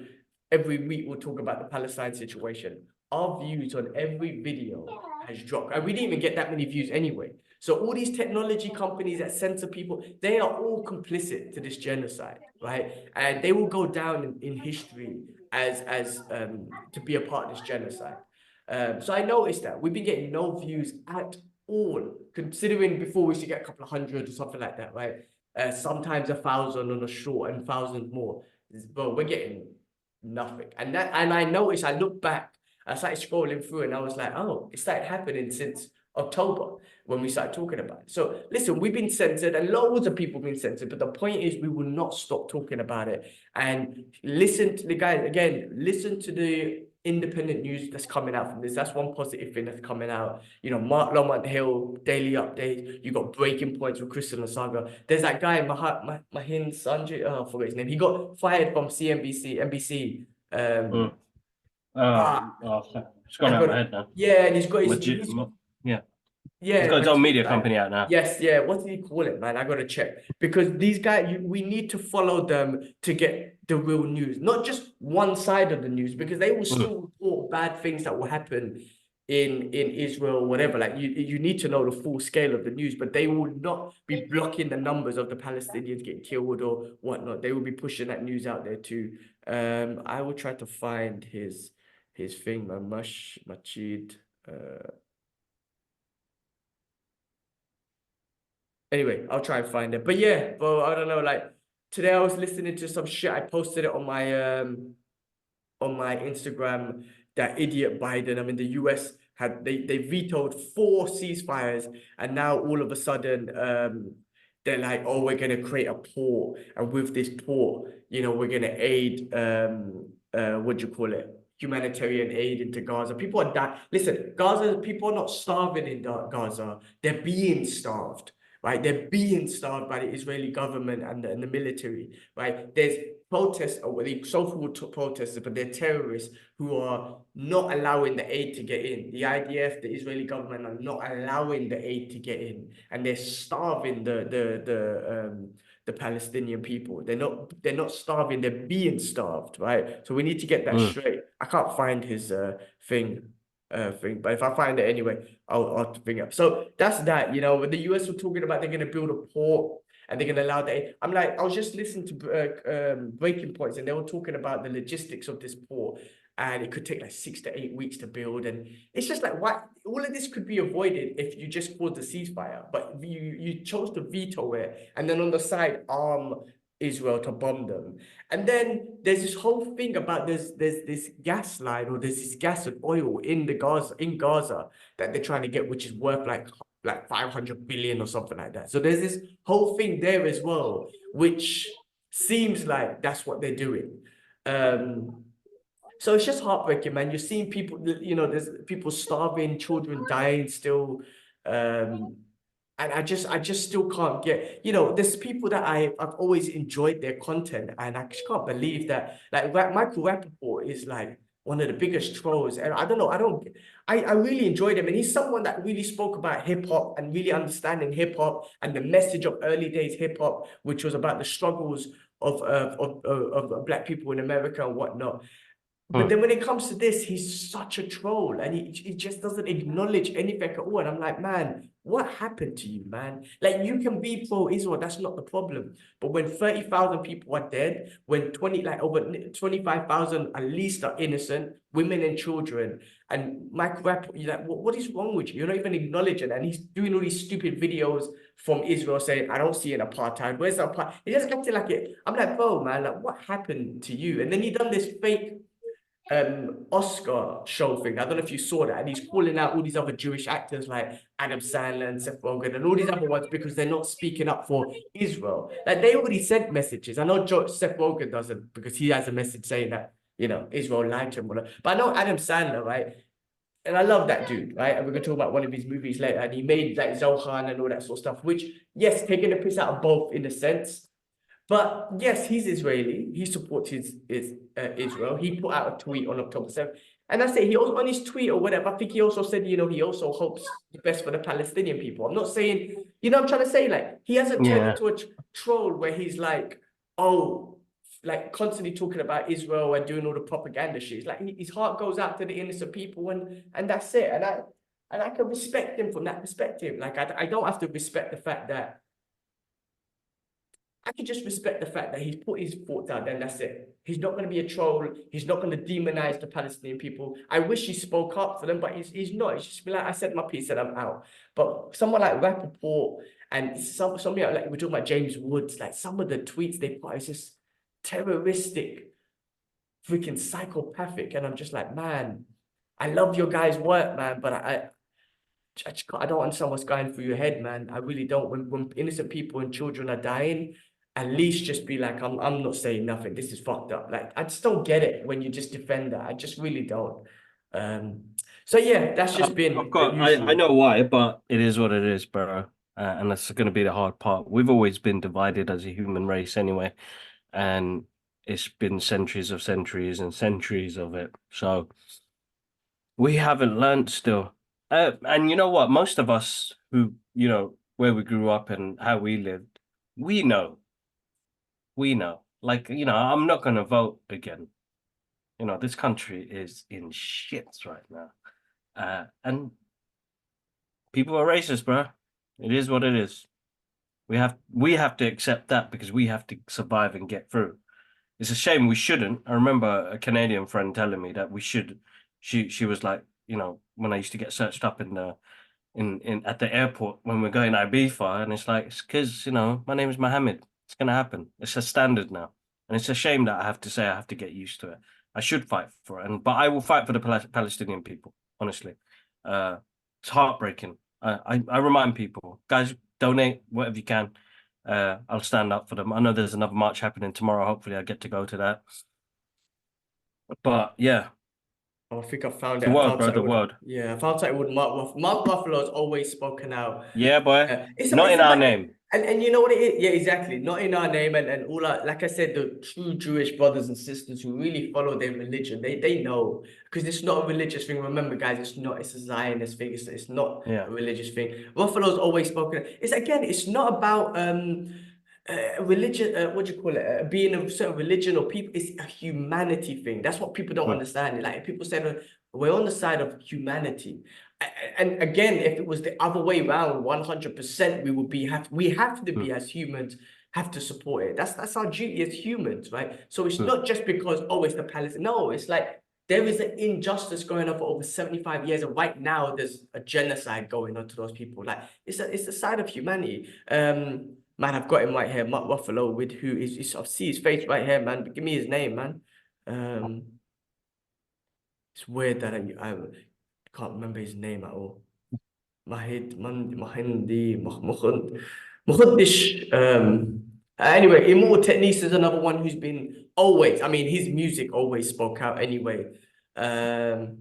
every week we'll talk about the Palestine situation, our views on every video has dropped. And we didn't even get that many views anyway. So all these technology companies that censor people, they are all complicit to this genocide, right? And they will go down in history as to be a part of this genocide. So I noticed that we've been getting no views at all, considering before we used to get a couple of hundred or something like that, right? Sometimes 1,000 on a short and thousands more. But we're getting nothing. And I noticed, I look back I started scrolling through and I was like, oh, it started happening since October when we started talking about it. So listen, we've been censored and loads of people have been censored, but the point is we will not stop talking about it. And listen to the guys, again, listen to the independent news that's coming out from this. That's one positive thing that's coming out. You know, Mark Lomont Hill, daily updates. You got breaking points with Crystal and Saga. There's that guy, Mahin Sanjay, I forgot his name. He got fired from NBC. Mm. Ah, It's gone I out of got my it. head now. Yeah, and he's got his, Yeah. yeah, He's got his own media like, company out now. yes, yeah. What did he call it, man? I gotta check because these guys, we need to follow them to get the real news, not just one side of the news, because they will still report bad things that will happen in Israel, whatever. Like you need to know the full scale of the news, but they will not be blocking the numbers of the Palestinians getting killed or whatnot. They will be pushing that news out there too. I will try to find his thing, man. Machid. Anyway, I'll try and find it. But yeah, bro, I don't know. Like today, I was listening to some shit. I posted it on my Instagram. That idiot Biden. I mean, the US had they vetoed 4 ceasefires, and now all of a sudden, they're like, oh, we're gonna create a port, and with this port, you know, we're gonna aid what do you call it? Humanitarian aid into Gaza. People are dying. Listen, Gaza, people are not starving in Gaza. They're being starved, right? They're being starved by the Israeli government and the military, right? There's protests, or the so-called protesters, but they're terrorists who are not allowing the aid to get in. The IDF, the Israeli government are not allowing the aid to get in, and they're starving the Palestinian people. They're not starving, they're being starved, right? So we need to get that straight. I can't find his thing, but if I find it anyway, I'll bring it up. So that's that, you know, when the US were talking about they're going to build a port and they're going to allow that. I'm like, I was just listening to Breaking Points, and they were talking about the logistics of this port, and it could take like 6 to 8 weeks to build. And it's just like, what? All of this could be avoided if you just caused a ceasefire, but you chose to veto it, and then on the side arm Israel to bomb them. And then there's this whole thing about there's this gas line, or there's this gas and oil in Gaza that they're trying to get, which is worth like 500 billion or something like that. So there's this whole thing there as well, which seems like that's what they're doing. So it's just heartbreaking, man. You're seeing people, you know, there's people starving, children dying still. And I just still can't get, you know, there's people that I've always enjoyed their content, and I just can't believe that, like, Michael Rappaport is like one of the biggest trolls. And I don't know, I really enjoyed him. And he's someone that really spoke about hip hop and really understanding hip hop and the message of early days hip hop, which was about the struggles of Black people in America and whatnot. But then when it comes to this, he's such a troll, and he just doesn't acknowledge anything at all. And I'm like, man, what happened to you, man? Like, you can be pro-Israel, that's not the problem. But when 30,000 people are dead, when over 25,000 at least are innocent, women and children, and Mike Rapp, you're like, what is wrong with you? You're not even acknowledging. And he's doing all these stupid videos from Israel saying, I don't see an apartheid. Where's the apartheid? He just acting like it. I'm like, bro, man, like, what happened to you? And then he done this fake Oscar show thing. I don't know if you saw that, and he's calling out all these other Jewish actors like Adam Sandler and Seth Rogen and all these other ones because they're not speaking up for Israel. Like, they already sent messages. I know Seth Rogen doesn't, because he has a message saying that, you know, Israel lied to him. But I know Adam Sandler, right? And I love that dude, right? And we're gonna talk about one of his movies later. And he made like Zohan and all that sort of stuff, which, yes, taking the piss out of both in a sense. But yes, he's Israeli. He supports Israel. He put out a tweet on October 7th. And that's it. He also, on his tweet or whatever, I think he also said, you know, he also hopes the best for the Palestinian people. I'm not saying, you know, I'm trying to say, like, he hasn't turned into a troll where he's like, oh, like constantly talking about Israel and doing all the propaganda shit. It's like his heart goes out to the innocent people, and that's it. And I can respect him from that perspective. Like, I don't have to respect the fact that I can just respect the fact that he's put his thoughts out there, and that's it. He's not going to be a troll. He's not going to demonize the Palestinian people. I wish he spoke up for them, but he's not. He's just be like, I said my piece and I'm out. But someone like Rappaport and some like we're talking about James Woods, like some of the tweets they put is just terroristic, freaking psychopathic. And I'm just like, man, I love your guys' work, man, but I don't understand what's going through your head, man. I really don't. When innocent people and children are dying, at least just be like, I'm not saying nothing. This is fucked up. Like, I just don't get it when you just defend that. I just really don't. Um, so yeah, that's just Of been the course, I usual. know why, but it is what it is, bro. And that's going to be the hard part. We've always been divided as a human race anyway, and it's been centuries of centuries and centuries of it. So we haven't learned still. And you know what? Most of us who, where we grew up and how we lived, we know. We know. Like, I'm not going to vote again. This country is in shits right now. And people are racist, bro. It is what it is. We have to accept that because we have to survive and get through. It's a shame we shouldn't. I remember a Canadian friend telling me that we should. She was like, when I used to get searched up in at the airport when we're going to Ibiza, and it's like it's because my name is Mohammed. It's gonna happen. It's a standard now, and it's a shame that I have to say I have to get used to it. I should fight for it, but I will fight for the Palestinian people. Honestly, it's heartbreaking. I remind people, guys, donate whatever you can. I'll stand up for them. I know there's another march happening tomorrow. Hopefully, I get to go to that. But yeah, Oh, I think I found it. the I world, found bro, something the with world. yeah, I found something with Mark Ruffalo. Mark Ruffalo's always spoken out. Yeah, boy. Not It's in our about name. and you know what it is? Yeah, exactly. Not in our name and all our, like I said, the true Jewish brothers and sisters who really follow their religion, they know because it's not a religious thing. Remember, guys, it's a Zionist thing. It's not Yeah. a religious thing. Ruffalo's always spoken. It's not about religion, what do you call it? Being a certain religion or people, it's a humanity thing. That's what people don't Mm, understand. Like people say, we're on the side of humanity. And again, if it was the other way around, 100%, we have to be mm, as humans, have to support it. That's our duty as humans, right? So it's mm. not just because, oh, it's the Palestine. No, it's like there is an injustice going on for over 75 years, and right now there's a genocide going on to those people. Like it's the side of humanity. Man, I've got him right here, Mark Ruffalo, with who is I see his face right here, man. But give me his name, man. Um, it's weird that I can't remember his name at all. Mahindi. Anyway, Immortal Techniques is another one who's been always, I mean, his music always spoke out anyway. Um,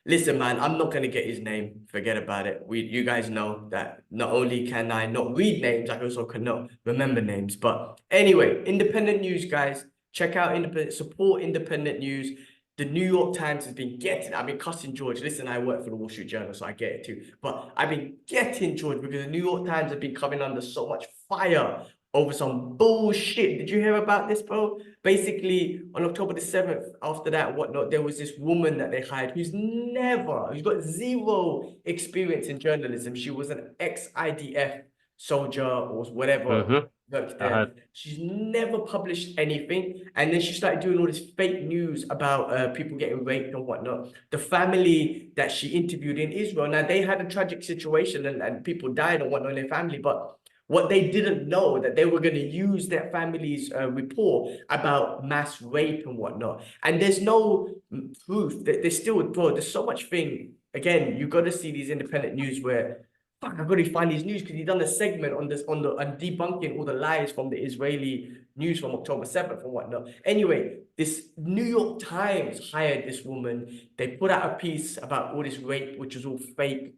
Listen, man, I'm not gonna get his name. Forget about it. You guys know that not only can I not read names, I also cannot remember names. But anyway, independent news, guys. Check out independent, support independent news. The New York Times has been getting, I've been cussing George. Listen, I work for the Wall Street Journal, so I get it too. But I've been getting George because the New York Times have been coming under so much fire over some bullshit. Did you hear about this, bro? Basically, on October the 7th, after that, whatnot, there was this woman that they hired who's got zero experience in journalism. She was an ex-IDF soldier or whatever, Mm-hmm. worked I there. heard. She's never published anything. And then she started doing all this fake news about people getting raped and whatnot. The family that she interviewed in Israel, now they had a tragic situation and people died and whatnot in their family, but what they didn't know that they were going to use their family's report about mass rape and whatnot. And there's no proof that there's still, bro, there's so much thing. Again, you got to see these independent news where, fuck, I got to find these news because he done a segment on this, on debunking all the lies from the Israeli news from October 7th and whatnot. Anyway, this New York Times hired this woman. They put out a piece about all this rape, which was all fake.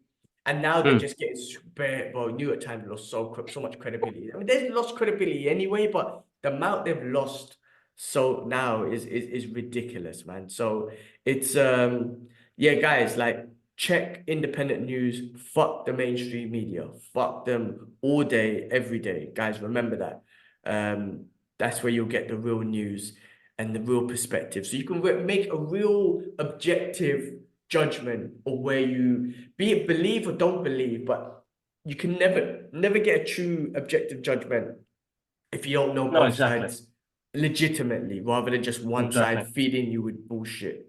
And now they're Mm. just getting super, well, New York Times lost so much credibility. I mean, they've lost credibility anyway, but the amount they've lost so now is ridiculous, man. So it's yeah, guys, like check independent news, fuck the mainstream media, fuck them all day, every day. Guys, remember that. That's where you'll get the real news and the real perspective. So you can make a real objective judgment of where you be it believe or don't believe, but you can never get a true objective judgment if you don't know No, both exactly. sides legitimately, rather than just one Exactly. side feeding you with bullshit.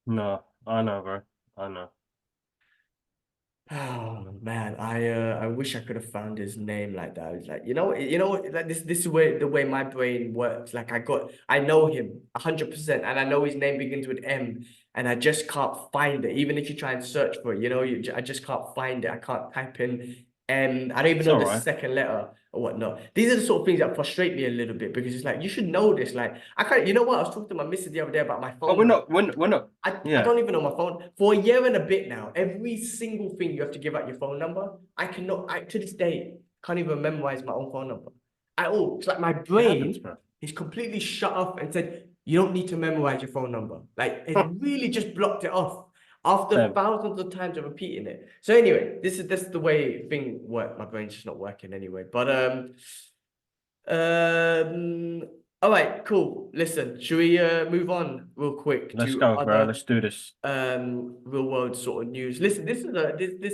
No, I know, bro. I know. Oh man, I wish I could have found his name like that. It's like, like this is the way my brain works. Like I know him 100%, and I know his name begins with M, and I just can't find it. Even if you try and search for it, I just can't find it. I can't type in M. I don't even It's know all the right. second letter or whatnot. These are the sort of things that frustrate me a little bit because it's like you should know this. Like I can't. You know what? I was talking to my missus the other day about my But phone number. we're not. I Yeah. don't even know my phone for a year and a bit now. Every single thing you have to give out your phone number. I cannot. I to this day can't even memorize my own phone number at all. It's like my It happens, brain bro. is completely shut off and said you don't need to memorize your phone number. Like it really just blocked it off after Same. thousands of times of repeating it. So anyway, this is the way thing work. My brain's just not working anyway. But um. All right, cool. Listen, should we move on real quick Let's to go, bro. other Let's do this. real world sort of news? Listen, this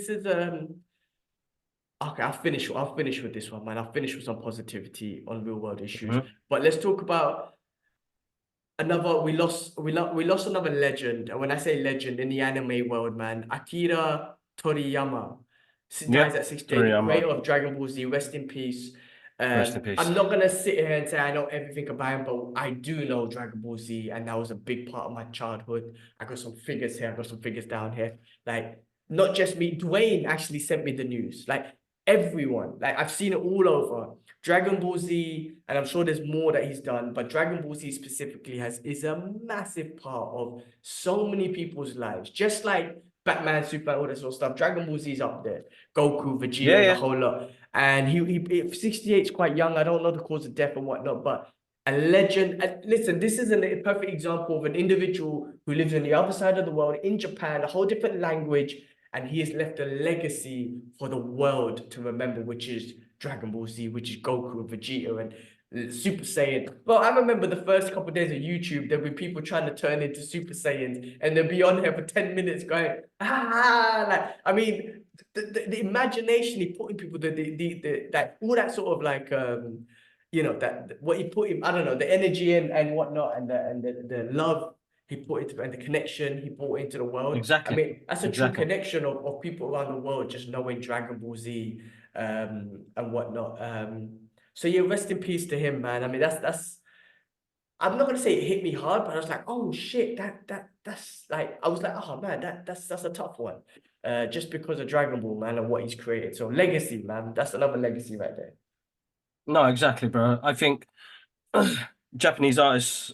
is okay, I'll finish with this one, man. I'll finish with some positivity on real world issues. Mhm. But let's talk about another we lost another legend. And when I say legend in the anime world, man, Akira Toriyama dies Yeah. at 68, the Toriyama, creator of Dragon Ball Z, rest in peace. rest in peace. I'm not gonna sit here and say I know everything about him, but I do know Dragon Ball Z, and that was a big part of my childhood. I got some figures here, I got some figures down here. Like, not just me, Dwayne actually sent me the news. Like everyone, like I've seen it all over. Dragon Ball Z, and I'm sure there's more that he's done, but Dragon Ball Z specifically is a massive part of so many people's lives. Just like Batman, Superman, all that sort of stuff. Dragon Ball Z is up there. Goku, Yeah, Vegeta, the yeah. whole lot. And he 68 is quite young. I don't know the cause of death and whatnot, but a legend. And listen, this is a perfect example of an individual who lives on the other side of the world in Japan, a whole different language, and he has left a legacy for the world to remember, which is Dragon Ball Z, which is Goku and Vegeta and Super Saiyan. Well, I remember the first couple of days of YouTube, there'd be people trying to turn into Super Saiyans, and they'd be on here for 10 minutes going, like, I mean, the imagination he put in people, that all that sort of like, that what he put in, I don't know, the energy and whatnot, and the love he put into and the connection he brought into the world. I Exactly. mean, that's a true Exactly. connection of people around the world just knowing Dragon Ball Z and whatnot. So yeah, rest in peace to him, man. I mean, that's I'm not gonna say it hit me hard, but I was like, oh shit, that's like I was like, oh man, that's a tough one. Just because of Dragon Ball, man, and what he's created. So legacy, man, that's another legacy right there. No, exactly, bro. I think Japanese artists,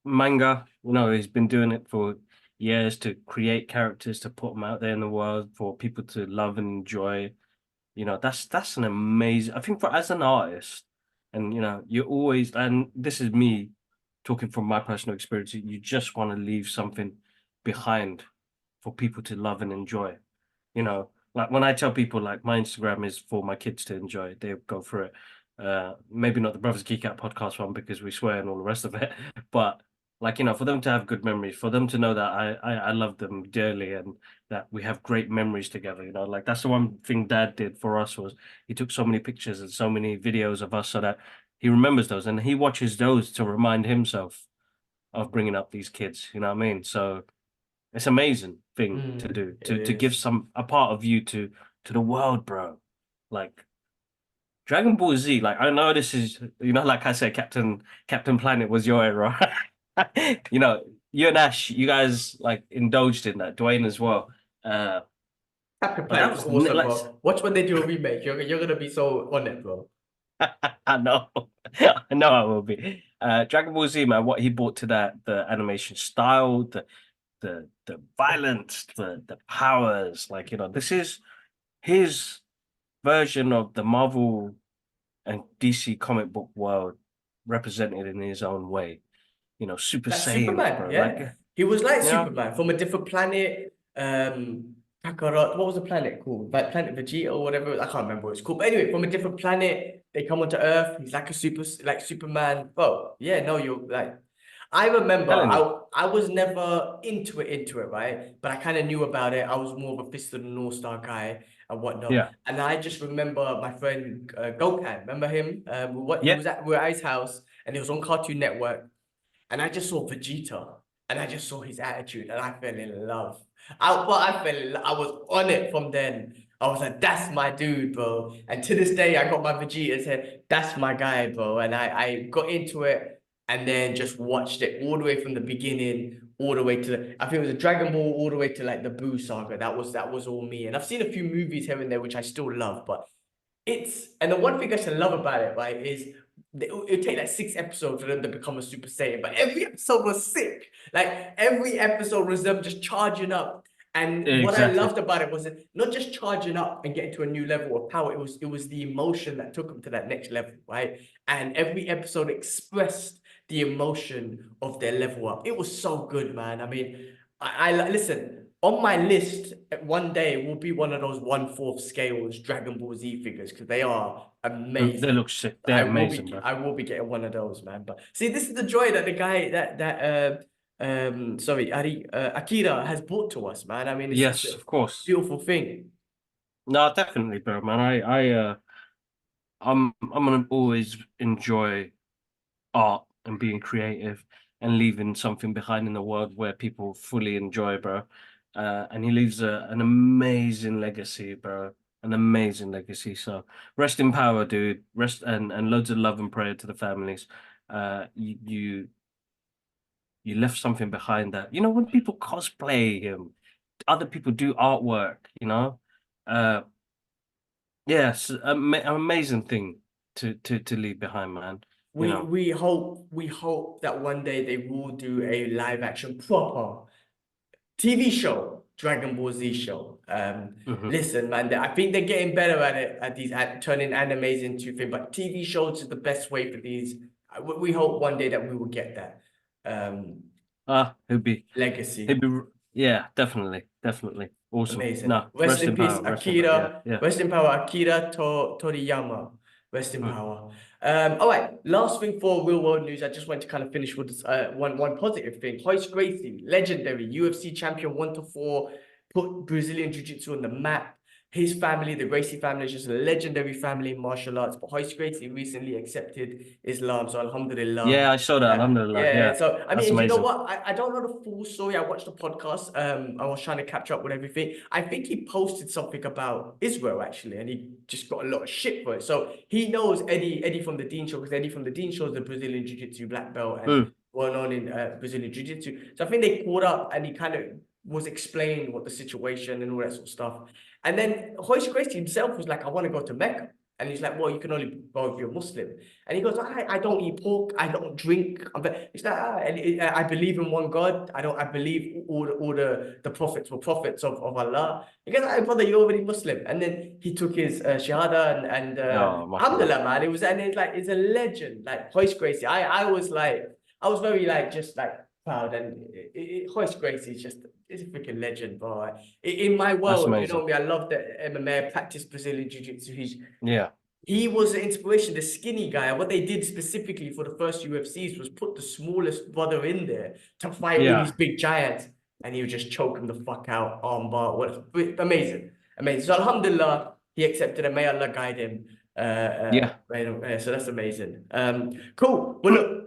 manga, he's been doing it for years to create characters, to put them out there in the world for people to love and enjoy. That's an amazing, I think for as an artist, and you always, and this is me talking from my personal experience, you just want to leave something behind for people to love and enjoy. Like when I tell people like my Instagram is for my kids to enjoy, they go through it. Maybe not the Brothers Geekout podcast one because we swear and all the rest of it, but like for them to have good memories, for them to know that I love them dearly and that we have great memories together. Like that's the one thing Dad did for us was he took so many pictures and so many videos of us so that he remembers those and he watches those to remind himself of bringing up these kids. You know what I mean? So it's amazing thing to do It to give is. a part of you to the world, bro. Like Dragon Ball Z. Like I know this is like I said, Captain Planet was your era. You and Ash, you guys like indulged in that. Dwayne as well. Uh, Captain but that Planet's was awesome, like bro. Watch when they do a remake. You're gonna be so on it, bro. I know, I know I will be. Dragon Ball Z, man. What he brought to that, the animation style, the violence, the powers. Like this is his version of the Marvel and DC comic book world represented in his own way. Super Like Saiyans, Superman, bro. Like, yeah. He was like you know, Superman from a different planet. Kakarot, what was the planet called? Like Planet Vegeta or whatever. I can't remember what it's called. But anyway, from a different planet, they come onto Earth. He's like like Superman. Oh, yeah, no, you're like I remember telling you, I was never into it, right? But I kind of knew about it. I was more of a Fist of the North Star guy and whatnot. yeah, And I just remember my friend Gokan, remember him? What he yeah, was at we were at his house and it was on Cartoon Network and I just saw Vegeta. and I just saw his attitude, and I fell in love. I fell in love. I was on it from then. I was like, that's my dude, bro. And to this day, I got my Vegeta said, that's my guy, bro. And I got into it and then just watched it all the way from the beginning, all the way to the, I think it was a Dragon Ball, all the way to like the Boo saga. That was all me. And I've seen a few movies here and there, which I still love, but and the one thing I should love about it, right, is it'll take like 6 episodes for them to become a Super Saiyan, but every episode was sick. Like every episode was them just charging up. And what I Exactly. loved about it was not just charging up and getting to a new level of power. It was the emotion that took them to that next level, right? And every episode expressed the emotion of their level up. It was so good, man. I mean, I listen. On my list, one day will be one of those 1/4 scales Dragon Ball Z figures because they are They amazing. look sick. They're amazing, bro. I will be getting one of those, man. But see, this is the joy that the guy sorry, Akira has brought to us, man. I mean, it's Yes, a of course. beautiful thing. No, definitely, bro, man. I'm gonna always enjoy art and being creative and leaving something behind in the world where people fully enjoy, bro. And he leaves an amazing legacy, bro. An amazing legacy. So rest in power, dude. Rest and loads of love and prayer to the families. You you left something behind that. You know, when people cosplay him, other people do artwork, you know. Uh yes, an amazing thing to leave behind, man. You know. We hope that one day they will do a live action proper TV show, Dragon Ball Z show. Mhm. Listen, man, I think they're getting better at it, at turning animes into things, but TV shows is the best way for these. We hope one day that we will get that He'll be legacy. He'd be, yeah, definitely, definitely. Awesome. Amazing. No, rest in power, rest in power. Yeah, yeah. Rest in power, Toriyama. Rest in Mm. power. All right. Last thing for real world news. I just want to kind of finish with this, one positive thing. Royce Gracie, legendary UFC champion, 1 to 4, put Brazilian Jiu Jitsu on the map. His family, the Gracie family, is just a legendary family in martial arts. But Royce Gracie recently accepted Islam, so Alhamdulillah. Yeah, I saw that. Alhamdulillah. Yeah, Yeah, so I that's mean, you know amazing. what? I don't know the full story. I watched the podcast. I was trying to catch up with everything. I think he posted something about Israel actually, and he just got a lot of shit for it. So he knows Eddie from the Dean Show because Eddie from the Dean Show is the Brazilian Jiu-Jitsu black belt and Mm. well known in Brazilian Jiu-Jitsu. So I think they caught up, and he kind of was explaining what the situation and all that sort of stuff. And then Royce Gracie himself was like, "I want to go to Mecca." And he's like, well, you can only go if you're Muslim. And he goes, I don't eat pork. I don't drink. He's like, I believe in one God. I believe all the prophets were prophets of Allah. He goes, hey, brother, you're already Muslim. And then he took his Shahada and Oh, mashallah. alhamdulillah, man. And it's like, it's a legend. Like, Royce Gracie. I was very like, just like proud. And Royce Gracie is just, it's a freaking legend, bro. In my That's world, you know amazing. me, I love the MMA, practice Brazilian Jiu-Jitsu. Yeah, He was the inspiration, the skinny guy. What they did specifically for the first UFCs was put the smallest brother in there to fight all these yeah, big giants, and he would just choke him the fuck out, armbar. What amazing, amazing. So Alhamdulillah, he accepted, and may Allah guide him. yeah. So that's amazing. Cool. Well, look,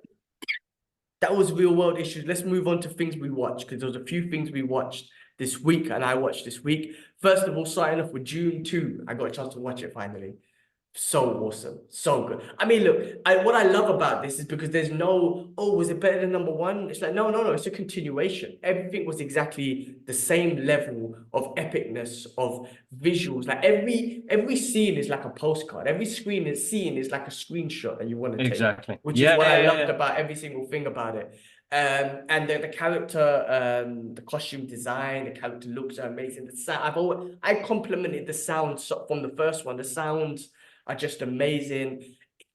that was real world issues. Let's move on to things we watched because there was a few things we watched this week, and I watched this week. First of all, starting off with June 2. I got a chance to watch it finally. So awesome, so good. I mean, look, what I love about this is because there's no, oh, was it better than number one? It's like, no, no, no, it's a continuation. Everything was exactly the same level of epicness, of visuals. Like every scene is like a postcard. Every scene is like a screenshot that you want to take, Exactly. which is Yeah, what I yeah, yeah, loved yeah. about every single thing about it. And the character, the costume design, the character looks are amazing. The sound, I complimented the sounds from the first one. The sounds are just amazing.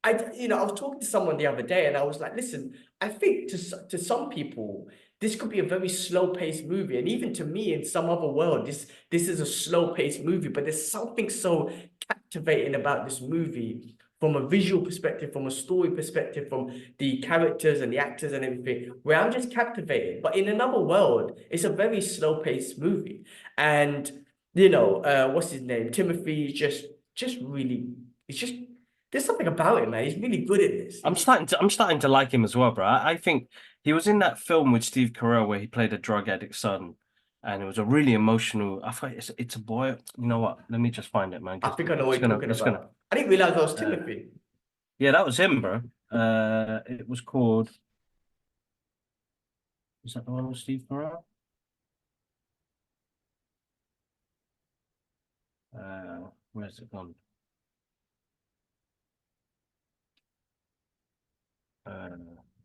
I was talking to someone the other day, and I was like, "Listen, I think to some people, this could be a very slow-paced movie, and even to me, in some other world, this is a slow-paced movie. But there's something so captivating about this movie." From a visual perspective, from a story perspective, from the characters and the actors and everything, where I'm just captivated. But in another world, it's a very slow-paced movie. And what's his name? Timothy is just really, it's just there's something about it, man. He's really good at this. I'm starting to like him as well, bro. I think He was in that film with Steve Carell where he played a drug addict son, and it was a really emotional. I thought it's a boy. You know what? Let me just find it, man, I because think I know what you're talking it's gonna. about. I didn't realize that was Uh, Timothy. yeah, that was him, bro. It was called. Is that the one with Steve Carell? Where's it gone? Uh,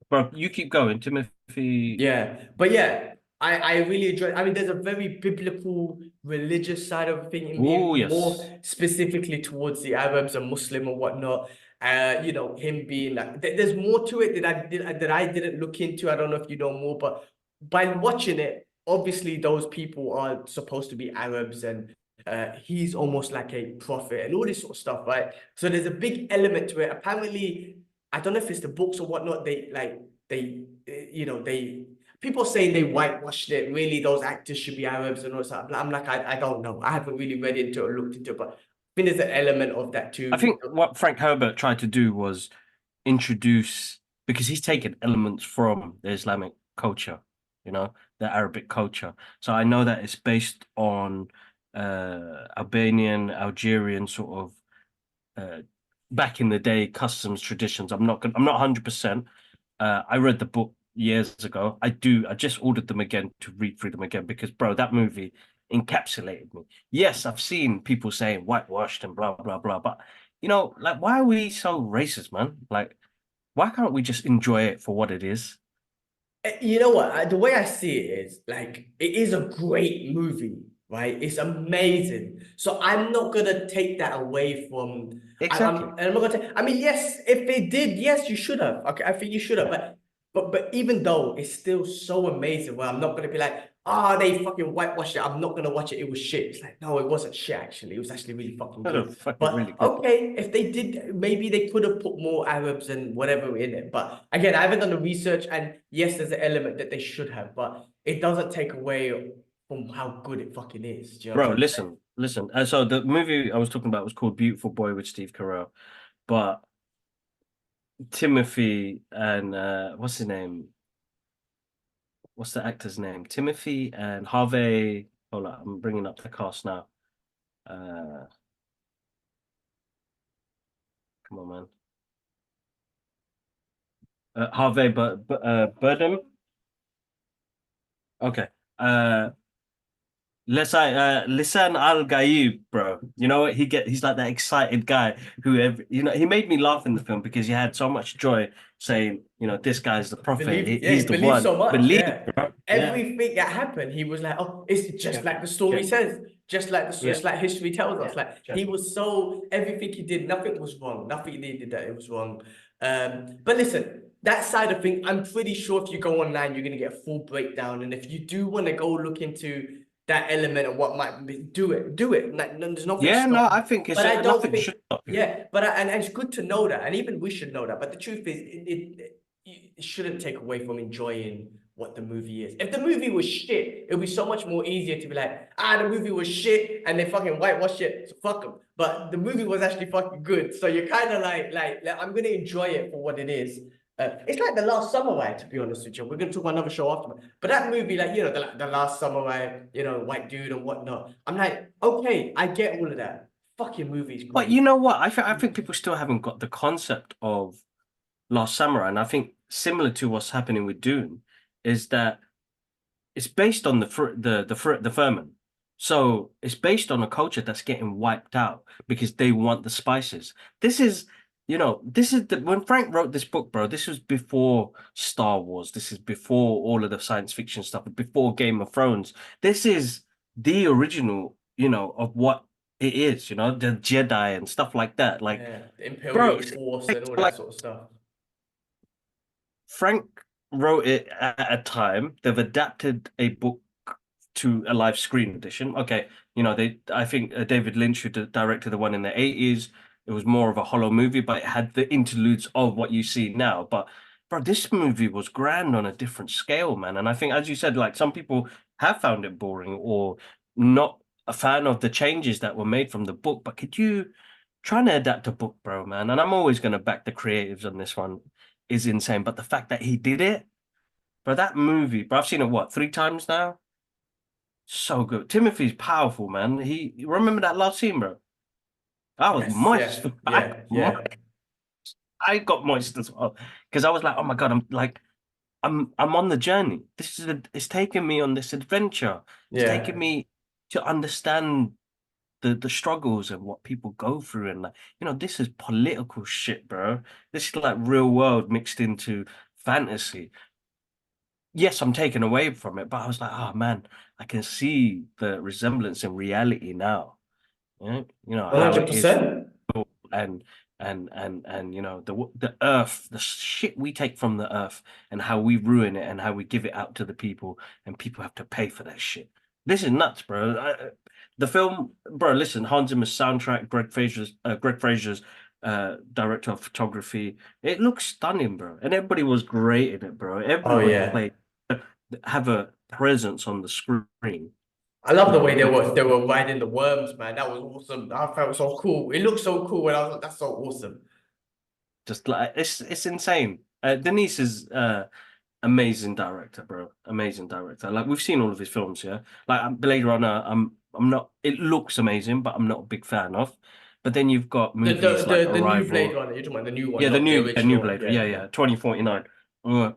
bro, you keep going, Timothy. Yeah, but yeah, I really enjoy. I mean, there's a very biblical, religious side of thing in Oh him, more yes. specifically towards the Arabs and Muslim and whatnot. You know, him being like, there's more to it that I didn't look into. I don't know if you know more, but by watching it, obviously those people are supposed to be Arabs, and he's almost like a prophet and all this sort of stuff, right? So there's a big element to it. Apparently, I don't know if it's the books or whatnot. You know, they people saying they whitewashed it. Really, those actors should be Arabs and all that. I'm like, I don't know. I haven't really read into it or looked into it, but I think there's an element of that I too. think what Frank Herbert tried to do was introduce, because he's taken elements from the Islamic culture, you know, the Arabic culture. So I know that it's based on Albanian, Algerian sort of uh, back in the day customs traditions. I'm not 100%. I read the book years ago. I just ordered them again to read through them again because, bro, that movie encapsulated me. Yes, I've seen people saying whitewashed and blah blah blah, but you know, like, why are we so racist, man? Like, why can't we just enjoy it for what it is? You know what? The way I see it is like it is a great movie, right? It's amazing. So I'm not gonna take that away from. Exactly. I'm not gonna. I mean, yes, if they did, yes, you should have. Okay, I think you should have. Yeah. But even though it's still so amazing, where I'm not gonna be like, ah, they fucking whitewashed it. I'm not gonna watch it. It was shit. It's like, no, it wasn't shit. Actually, it was actually really fucking That good. was fucking really But good. okay, if they did, maybe they could have put more Arabs and whatever in it. But again, I haven't done the research, and yes, there's an element that they should have, but it doesn't take away from how good it fucking is. Do you know what Bro, I'm trying to say? listen. So the movie I was talking about was called Beautiful Boy with Steve Carell, but Timothy and what's his name? What's the actor's name? Timothy and Harvey. Hold on, I'm bringing up the cast now. Uh, Come on, man. Harvey, but Burdem. Okay. Uh, Lisan Al Gaib, bro. You know what? He's like that excited guy who, you know, he made me laugh in the film because he had so much joy saying, you know, this guy's the prophet. Believe, yeah, he He's the believed one. so much. Believe, Yeah, bro. Yeah, everything that happened, he was like, "Oh, it's just yeah, like the story yeah, says, just like yeah, it's like history tells us." yeah. Like Yeah. he was so everything he did, nothing was wrong. Nothing he did that it was wrong. But listen, that side of thing, I'm pretty sure if you go online, you're gonna get a full breakdown. And if you do want to go look into that element and what might be, do it, do it. Like, there's nothing Yeah, no, stopping. I think it's But I don't nothing think, should stop you. yeah. And it's good to know that, and even we should know that. But the truth is, it shouldn't take away from enjoying what the movie is. If the movie was shit, it would be so much more easier to be like, ah, the movie was shit and they fucking whitewashed it, so fuck them. But the movie was actually fucking good, so you're kind of like, I'm gonna enjoy it for what it is. It's like The Last Samurai, to be honest with you. We're gonna talk about another show after, but that movie, like you know, the Last Samurai, you know, white dude and whatnot. I'm like, okay, I get all of that. Fucking movie's But great. you know what? I think people still haven't got the concept of Last Samurai, and I think similar to what's happening with Dune, is that it's based on the Furman. So it's based on a culture that's getting wiped out because they want the spices. This is, you know, when Frank wrote this book, bro, this was before Star Wars. This is before all of the science fiction stuff, before Game of Thrones. This is the original, you know, of what it is, you know, the Jedi and stuff like that. Like, Yeah, the bro, Imperial Force and all that like sort of stuff. Frank wrote it at a time. They've adapted a book to a live screen edition. Okay, you know, I think David Lynch, who directed the one in the 80s, it was more of a hollow movie, but it had the interludes of what you see now. But bro, this movie was grand on a different scale, man. And I think, as you said, like some people have found it boring or not a fan of the changes that were made from the book. But could you trying to adapt a book, bro, man? And I'm always going to back the creatives on this one is insane. But the fact that he did it, But that movie, but I've seen it what 3 times now. So good. Timothy's powerful, man. He you remember that last scene, bro? I was Yes, moist. yeah, yeah, yeah. I got moist as well because I was like, oh my God, I'm on the journey. It's taking me on this adventure. It's Yeah. taking me to understand the struggles and what people go through and like, this is political shit, bro. This is like real world mixed into fantasy. Yes, I'm taken away from it, but I was like, oh man, I can see the resemblance in reality now. How it is 100%. and and the earth, the shit we take from the earth and how we ruin it and how we give it out to the people and people have to pay for that shit. This is nuts, bro. The film, bro. Listen, Hans Zimmer's soundtrack, Greg Fraser's director of photography. It looks stunning, bro, and everybody was great in it, bro. Oh Everybody yeah. played, have a presence on the screen. I love the way The they were riding the worms, man. That was awesome. I felt so cool. It looked so cool, and I was like, that's so awesome. Just like it's insane. Denise is amazing director, bro. Amazing director. Like we've seen all of his films, yeah. Like Blade Runner, I'm not. It looks amazing, but I'm not a big fan of. But then you've got The movies like the new Blade Arrival. Runner, you're talking about the new one, Yeah, the not the new original one. Blade. Yeah, Yeah, yeah. yeah, 2049. Uh,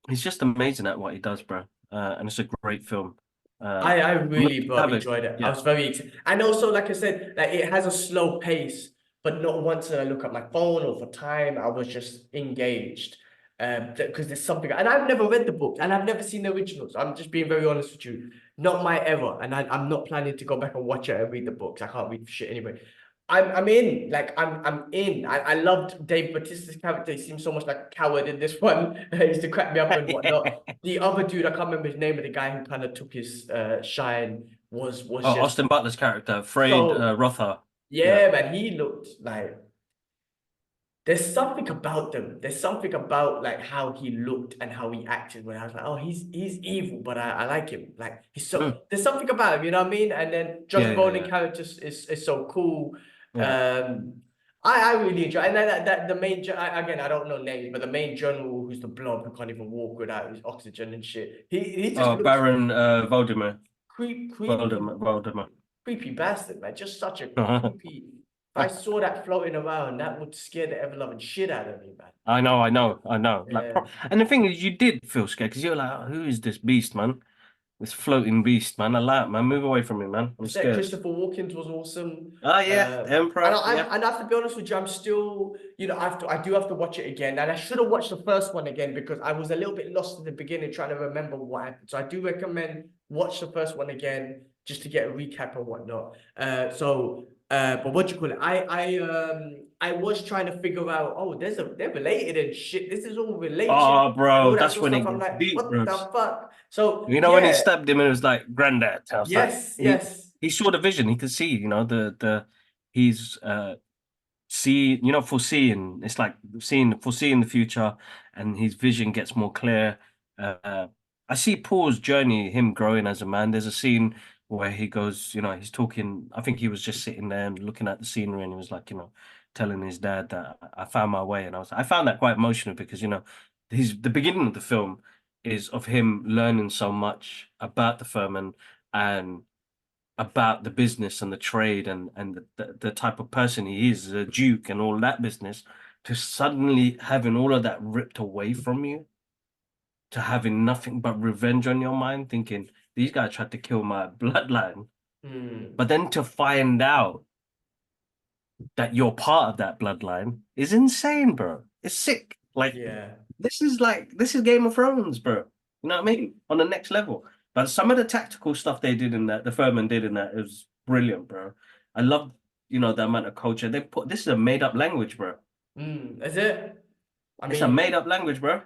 he's just amazing at what he does, bro. And it's a great film. I I'm really, looking to bro, have it. enjoyed it. I Yeah. was very excited. And also, like I said, like it has a slow pace, but not once I look at my phone or for time, I was just engaged. Because there's something, and I've never read the book, and I've never seen the originals. I'm just being very honest with you. Not my ever, and I'm not planning to go back and watch it and read the books. I can't read for shit anyway. I'm in, like I'm in. I loved Dave Bautista's character. He seems so much like a coward in this one. He used to crack me up and whatnot. The other dude, I can't remember his name, but the guy who kind of took his shine was Oh, just Austin Butler's character, Frade so Rotha. Yeah. yeah, man. He looked like there's something about them. There's something about like how he looked and how he acted when I was like, oh, he's evil, but I like him. Like he's so Mm. there's something about him, you know what I mean? And then Josh Yeah, yeah, Brolin yeah. character is so cool. Yeah. Um, I really enjoy, and then that the main again I don't know names, but the main general who's the blob who can't even walk without his oxygen and shit. He just Oh, looks Baron Voldemort. creepy Voldemort. creepy bastard, man. Just such a I creepy. If I saw that floating around, that would scare the ever loving shit out of me, man. know. Yeah. And the thing is, you did feel scared because you're like, "Oh, who is this beast, man? This floating beast, man. I like, it, man. Move away from me, man. I'm Said scared." Christopher Walken's was awesome. Oh yeah, And Emperor. Yeah. I have to be honest with you, I'm still, I do have to watch it again. And I should have watched the first one again because I was a little bit lost in the beginning trying to remember what happened. So I do recommend watch the first one again just to get a recap and whatnot. But what do you call it? I was trying to figure out, oh, they're related and shit. This is all relation Oh, and all bro, that that's sort of when stuff. it I'm gets like, deep, what bro. the fuck? So You know when he yeah, stabbed him and it was like granddad. I was like, yes, he yes. he saw the vision. He could see, he's see, foreseeing. It's like foreseeing the future, and his vision gets more clear. Uh, I see Paul's journey, him growing as a man. There's a scene where he goes, he's talking. I think he was just sitting there and looking at the scenery, and he was like, telling his dad that I found my way, and I found that quite emotional because the beginning of the film is of him learning so much about the firm and about the business and the trade and the type of person he is, a duke and all that business, to suddenly having all of that ripped away from you, to having nothing but revenge on your mind, thinking these guys tried to kill my bloodline, Hmm. but then to find out that you're part of that bloodline is insane, bro. It's sick. Yeah. This is Game of Thrones, bro. You know what I mean? On the next level. But some of the tactical stuff they did in that, the Furman did in that, it was brilliant, bro. I love, the amount of culture they put. This is a made up language, bro. Is it? I It's a mean, made up language, bro.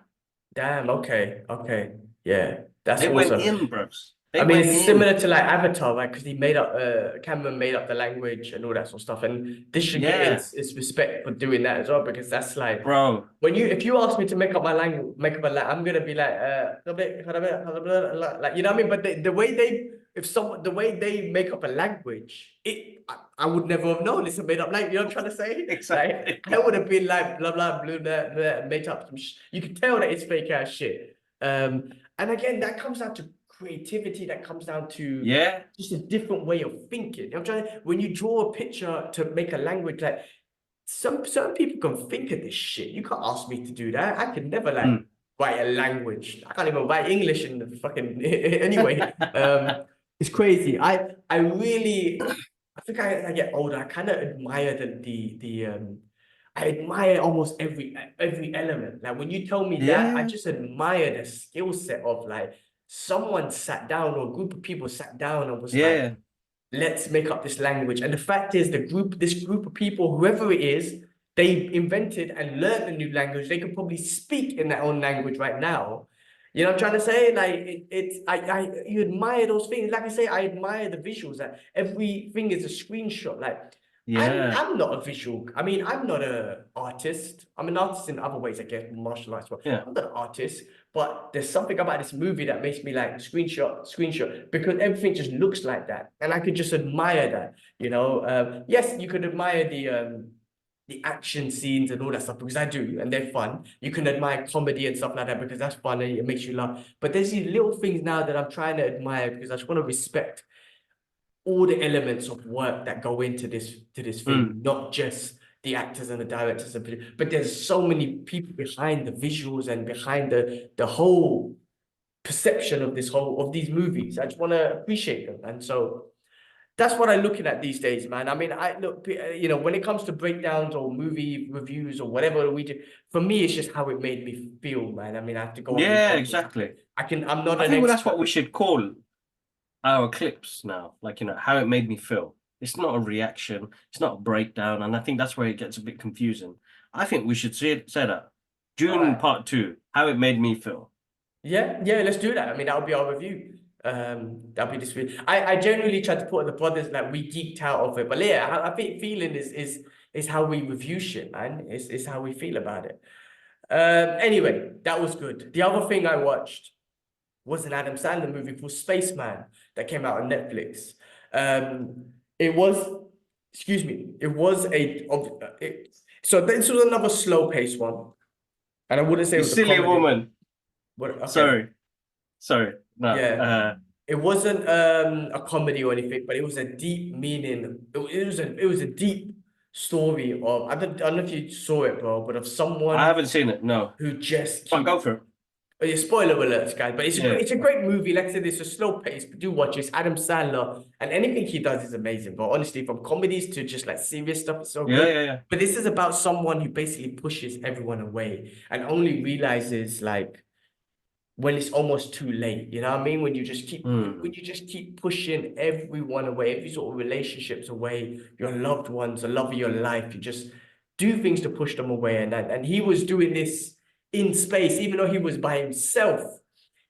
damn, okay, okay. Yeah, that's They went awesome. in, bros. I They mean, went it's in. similar to like Avatar, right? Because he made up, Cameron made up the language and all that sort of stuff. And this should get Yeah, its respect for doing that as well, because that's like bro. if you ask me to make up my language, make up a I'm gonna be like, like you know what I mean. But the way the way they make up a language, I would never have known it's a made up language. You know what I'm trying to say? Like Exactly. I would have been like blah blah blah blah, blah made up some. You could tell that it's fake ass shit. And again, that comes down to creativity. That comes down to Yeah, just a different way of thinking. I'm trying to, when you draw a picture to make a language, like some people can think of this shit. You can't ask me to do that. I could never like write a language. I can't even write English in the fucking anyway. It's crazy. I really I think I get older, I kind of admire I admire almost every element. Like when you tell me that, I yeah, just admire the skill set of like someone sat down or a group of people sat down and was like, yeah, let's make up this language. And the fact is, this group of people, whoever it is, they invented and learned a new language. They could probably speak in their own language right now. You know what I'm trying to say? Like you admire those things. Like I say, I admire the visuals. That everything is a screenshot. Like yeah, I'm not a visual. I mean, I'm not an artist. I'm an artist in other ways, I guess, martial arts. But yeah. I'm not an artist. But there's something about this movie that makes me like screenshot, because everything just looks like that, and I could just admire that. You know, yes, you could admire the action scenes and all that stuff because I do, and they're fun. You can admire comedy and stuff like that because that's fun and it makes you laugh. But there's these little things now that I'm trying to admire because I just want to respect all the elements of work that go into this thing, not just the actors and the directors, but there's so many people behind the visuals and behind the whole perception of these movies. I just want to appreciate them, and so that's what I'm looking at these days, man. I mean, I look, you know, when it comes to breakdowns or movie reviews or whatever we do, for me, it's just how it made me feel, man. I mean, I have to go off the Yeah, notes. exactly. I'm not I an think that's what expert. we should call our clips now. Like, how it made me feel. It's not a reaction. It's not a breakdown. And I think that's where it gets a bit confusing. I think we should say that. All June right. Part 2, how it made me feel. Yeah, let's do that. I mean, that'll be our review. That'll be this week. I generally try to put the brothers like we geeked out of it, but yeah, I think feeling is how we review shit, man. It's how we feel about it. Anyway, that was good. The other thing I watched was an Adam Sandler movie called Spaceman that came out on Netflix. It was, excuse me, it was so this was another slow paced one, and I wouldn't say it You was a silly comedy. woman. But okay. Sorry. No. Yeah, it wasn't a comedy or anything, but it was a deep meaning. It was a deep story of I don't know if you saw it, bro, but of I someone haven't seen it. No. who just But go for it. oh, yeah, spoiler alerts, guys. But Yeah. it's a great movie. Like I said, it's a slow pace, but do watch it. It's Adam Sandler, and anything he does is amazing. But honestly, from comedies to just like serious stuff, it's so good. Yeah. But this is about someone who basically pushes everyone away and only realizes like when it's almost too late, you know what I mean? When you just keep pushing everyone away, every sort of relationships away, your loved ones, the love of your life, you just do things to push them away. And he was doing this in space, even though he was by himself,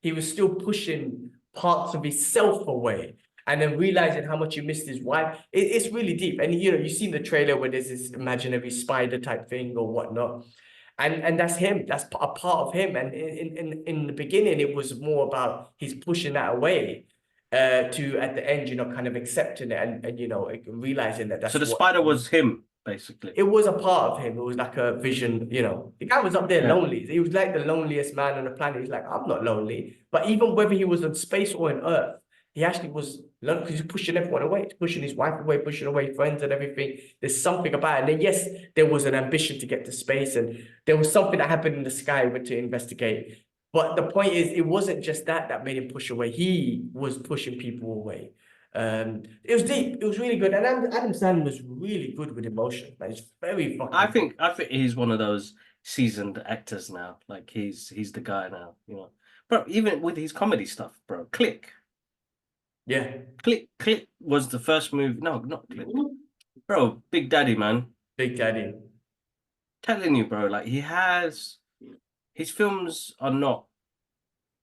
he was still pushing parts of himself away. And then realizing how much he missed his wife. It's really deep. And you know, you've seen the trailer where there's this imaginary spider type thing or whatnot. And that's him. That's a part of him. And in the beginning, it was more about he's pushing that away to at the end, you know, kind of accepting it and you know, realizing that So that's the what spider was him, basically. it was a part of him. It was like a vision, you know. The guy was up there Yeah. lonely. He was like the loneliest man on the planet. He's like, I'm not lonely. But even whether he was on space or on Earth, he actually was lonely because he's pushing everyone away. He's pushing his wife away, pushing away friends and everything. There's something about it. And then, yes, there was an ambition to get to space, and there was something that happened in the sky he went to investigate. But the point is, it wasn't just that made him push away. He was pushing people away. It was deep. It was really good, and Adam Sandler was really good with emotion. Like, it's very I fucking. think he's one of those seasoned actors now. Like he's the guy now, Bro, even with his comedy stuff, bro. Yeah, Click was the first movie. No, not Click. Bro, Big Daddy, man. Big Daddy. Telling you, bro, like his films are not,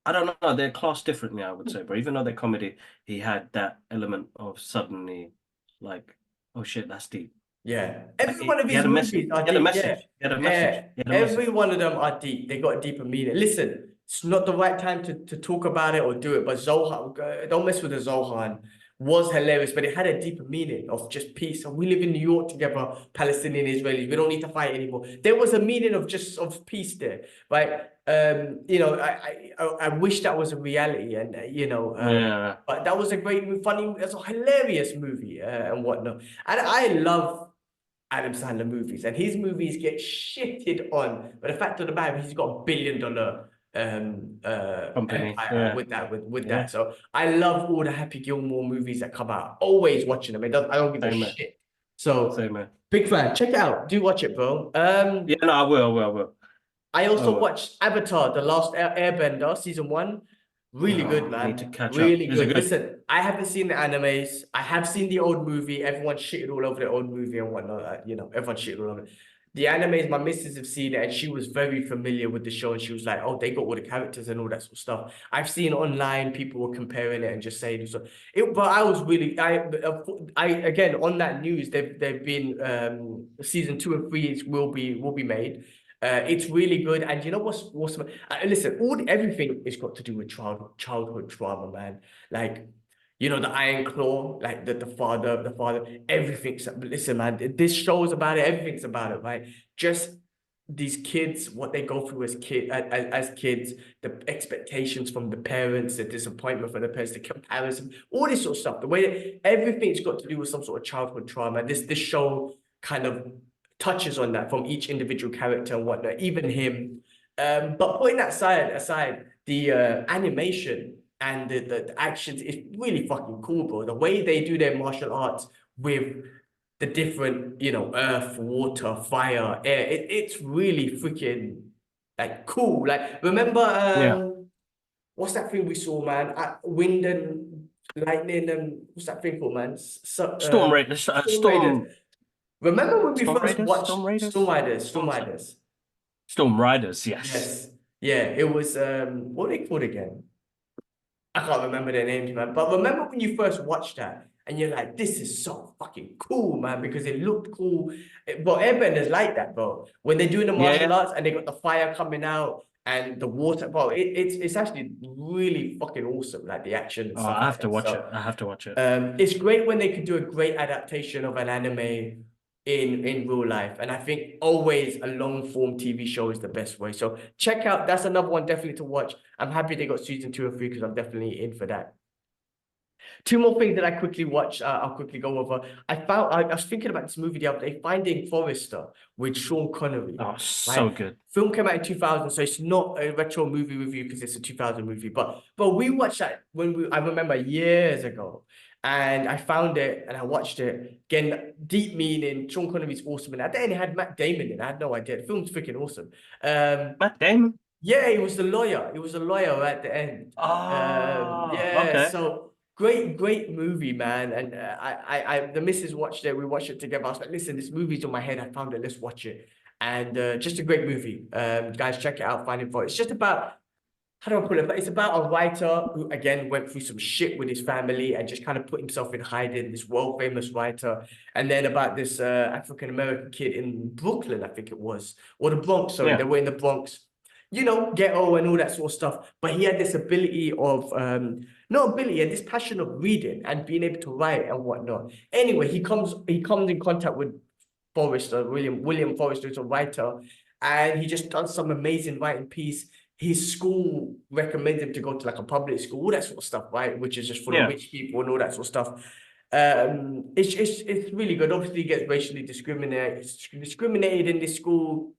I don't know, they're classed differently, I would say, bro. Even though they're comedy, he had that element of suddenly like, oh shit, that's deep. Yeah, Like, every one of he his had a message. movies are He had a deep. message. Yeah, He had a message. yeah. He had a Every message. one of them are deep. They got a deeper meaning. Listen, it's not the right time to talk about it or do it, but Zohan, don't mess with the Zohan was hilarious, but it had a deeper meaning of just peace. And we live in New York together, Palestinian Israelis. We don't need to fight anymore. There was a meaning of just of peace there, right? You know, I wish that was a reality, and Yeah. but that was a great, funny, it's a hilarious movie and whatnot. And I love Adam Sandler movies, and his movies get shitted on. But the fact of the matter, he's got $1 billion Company. empire Yeah. with that, with Yeah. that. So I love all the Happy Gilmore movies that come out. Always watching them. I don't give a Same man. shit. So Same man. big fan. Check it out. Do watch it, bro. Yeah, no, I will. I I also will. watched Avatar, The Last Airbender, season 1. Really good, Oh, need to man. catch up. Really Is it good. good? Listen, I haven't seen the animes. I have seen the old movie. Everyone shitted all over the old movie and whatnot. Everyone shitted all over it. The animes, my missus have seen it, and she was very familiar with the show, and she was like, "Oh, they got all the characters and all that sort of stuff." I've seen online people were comparing it and just saying so. But I was really, I again on that news. They've been season 2 and 3 will be made. It's really good, and you know what's listen, everything is got to do with childhood trauma, man. Like, the Iron Claw, like the father, everything's, listen, man. This show is about it. Everything's about it, right? Just these kids, what they go through as kids, the expectations from the parents, the disappointment from the parents, the comparison, all this sort of stuff. The way that everything's got to do with some sort of childhood trauma. This show kind of touches on that from each individual character and whatnot, even him. But putting that aside, the animation and the actions is really fucking cool, bro. The way they do their martial arts with the different, earth, water, fire, air, it's really freaking like cool. Like, remember Yeah. what's that thing we saw, man? Wind and lightning, and what's that thing called, man? Storm Raiders. Storm Raiders. Remember when we Storm first Raiders. watched Storm Raiders. Storm What was it? Riders? Storm Riders. Yes. Yes. Yeah, it was what are they called again? I can't remember their names, man. But remember when you first watched that and you're like, this is so fucking cool, man, because it looked cool. But Airbenders like that, bro. When they're doing the martial Yeah. arts and they got the fire coming out and the water, bro, it's actually really fucking awesome, like the action and Oh, stuff I like have to that. watch So it. I have to watch it. it's great when they could do a great adaptation of an anime in real life, and I think always a long form TV show is the best way. So check out, that's another one definitely to watch. I'm happy they got season 2 and 3 because I'm definitely in for that. Two more things that I quickly watched. I'll quickly go over. I was thinking about this movie the other day, Finding Forrester with Sean Connery. Oh, so Right? good. Film came out in 2000, so it's not a retro movie review because it's a 2000 movie. But we watched that I remember years ago, and I found it and I watched it again. Deep meaning. Sean Connery's awesome, and at the end it had Matt Damon in. I had no idea. The film's freaking awesome. Matt Damon. Yeah, he was the lawyer. He was a lawyer at the end. Oh, Yeah, okay. so great movie, man. And the missus watched it. We watched it together. I was like, listen, this movie's on my head. I found it. Let's watch it. And just a great movie. Guys, check it out. Finding For. It's just about, how do I put it? But it's about a writer who again went through some shit with his family and just kind of put himself in hiding. This world famous writer, and then about this African American kid in Brooklyn, I think it was, or the Bronx. Sorry, Yeah. they were in the Bronx. Ghetto and all that sort of stuff. But he had this ability of, not ability, he had this passion of reading and being able to write and whatnot. Anyway, he comes in contact with Forrester, William Forrester, is a writer, and he just does some amazing writing piece. His school recommends him to go to like a public school, all that sort of stuff, right? Which is just full of rich people and all that sort of stuff. It's really good. Obviously, he gets racially discriminated in this school.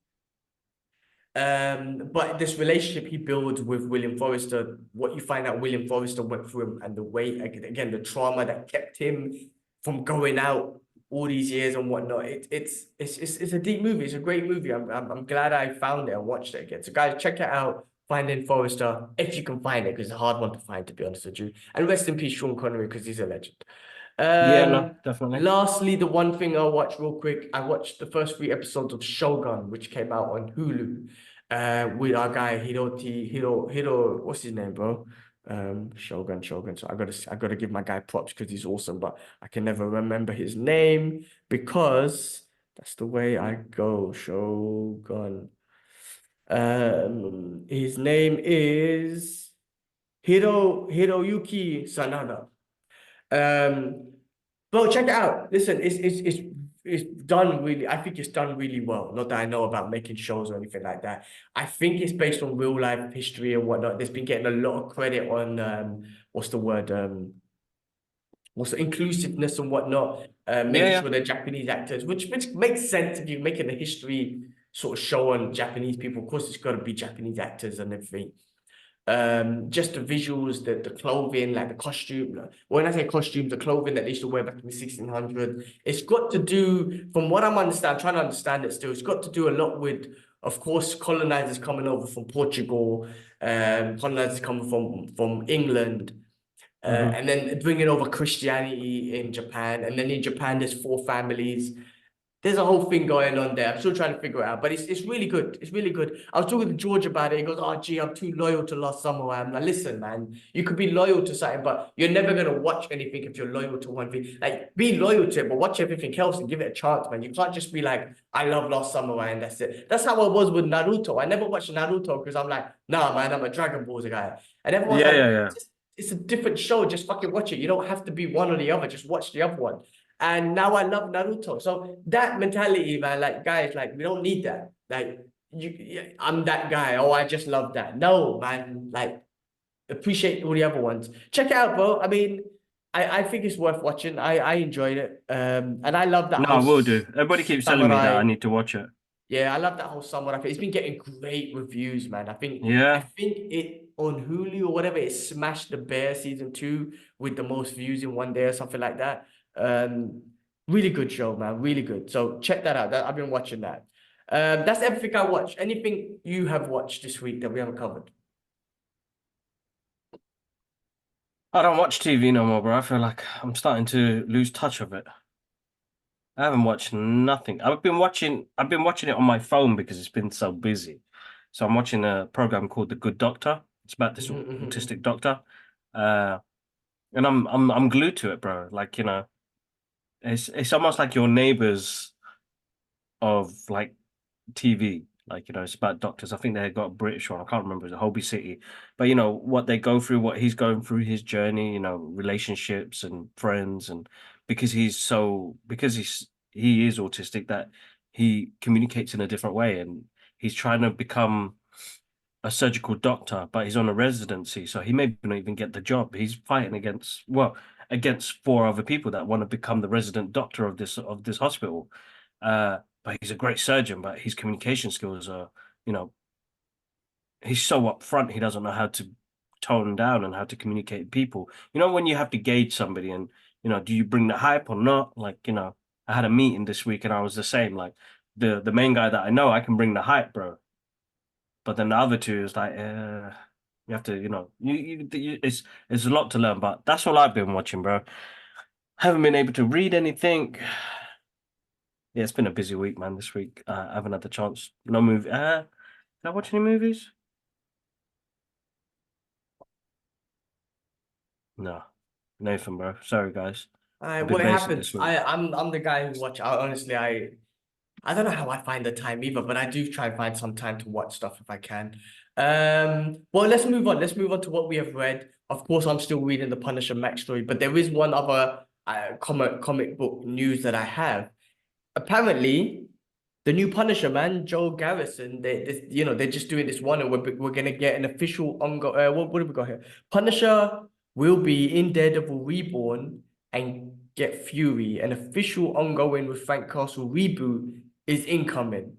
But this relationship he builds with William Forrester, what you find out William Forrester went through and the way, again, the trauma that kept him from going out all these years and whatnot. It's a deep movie. It's a great movie. I'm glad I found it and watched it again. So guys, check it out. Finding Forrester, if you can find it, because it's a hard one to find, to be honest with you. And rest in peace, Sean Connery, because he's a legend. Yeah, no, definitely. Lastly, the one thing I'll watch real quick, I watched the first 3 episodes of Shogun, which came out on Hulu, with our guy Hiro, what's his name, bro? Shogun. So I gotta give my guy props because he's awesome, but I can never remember his name because that's the way I go. Shogun. His name is Hiroyuki Sanada. Bro, check it out. Listen, it's done really. I think it's done really well. Not that I know about making shows or anything like that. I think it's based on real life history and whatnot. There's been getting a lot of credit on what's the word? What's the inclusiveness and whatnot. Yeah, Making yeah. sure they're Japanese actors, which makes sense if you're making a history sort of show on Japanese people. Of course, it's got to be Japanese actors and everything. Just the visuals, the clothing, like the costume. When I say costumes, the clothing that they used to wear back in the 1600s, it's got to do, from what I'm trying to understand it still, it's got to do a lot with, of course, colonizers coming over from Portugal, colonizers coming from England, Hmm. and then bringing over Christianity in Japan. And then in Japan, there's four families. There's a whole thing going on there. I'm still trying to figure it out, but it's really good. It's really good. I was talking to George about it. He goes, "Oh, gee, I'm too loyal to Lost Samurai." I'm like, "Listen, man, you could be loyal to something, but you're never gonna watch anything if you're loyal to one thing. Like, be loyal to it, but watch everything else and give it a chance, man. You can't just be like, I love Lost Samurai and that's it." That's how I was with Naruto. I never watched Naruto because I'm like, nah, man, I'm a Dragon Balls guy, and everyone's Yeah, like, yeah, yeah. it's a different show. Just fucking watch it. You don't have to be one or the other. Just watch the other one. And now I love Naruto. So that mentality, man, like guys, like we don't need that. Like I'm that guy. Oh, I just love that. No, man, like appreciate all the other ones. Check it out, bro. I mean, I think it's worth watching. I enjoyed it. And I love that No, whole I will do. Everybody keeps telling me that I samurai. need to watch it. Yeah, I love that whole samurai thing. It's been getting great reviews, man. I Yeah. think it on Hulu or whatever, it smashed the Bear season 2 with the most views in one day or something like that. Um, really good show, man. Really good. So check that out. I've been watching that. That's everything I watched. Anything you have watched this week that we haven't covered? I don't watch TV no more, bro. I feel like I'm starting to lose touch of it. I haven't watched nothing. I've been watching it on my phone because it's been so busy. So I'm watching a program called The Good Doctor. It's about this Mhm, mhm, autistic mhm. doctor. Uh and I'm glued to it, bro. Like, it's almost like your neighbors of like TV. Like, it's about doctors. I think they got a British one. I can't remember. It's a Hobie City. But what they go through, what he's going through, his journey, relationships and friends, and because he is autistic, that he communicates in a different way, and he's trying to become a surgical doctor, but he's on a residency, so he may not even get the job. He's fighting against four other people that want to become the resident doctor of this hospital. But he's a great surgeon, but his communication skills are, you know, he's so upfront, he doesn't know how to tone down and how to communicate with people. When you have to gauge somebody and, do you bring the hype or not? Like, I had a meeting this week and I was the same. Like the main guy that I know, I can bring the hype, bro. But then the other two is like, you have to, it's a lot to learn. But that's all I've been watching, bro. Haven't been able to read anything. Yeah, it's been a busy week, man. This week, I haven't had the chance. No movie. Did I watch any movies? No, Nathan, bro. Sorry, guys. I've been What basic this happens? week. I'm the guy who watch. Honestly, I don't know how I find the time either, but I do try and find some time to watch stuff if I can. Well, let's move on. Let's move on to what we have read. Of course, I'm still reading the Punisher Max story, but there is one other comic book news that I have. Apparently, the new Punisher, man, Joe Garrison, they're just doing this one, and we're gonna get an official what do we got here? Punisher will be in Daredevil Reborn and get Fury. An official ongoing with Frank Castle reboot is incoming. Oh,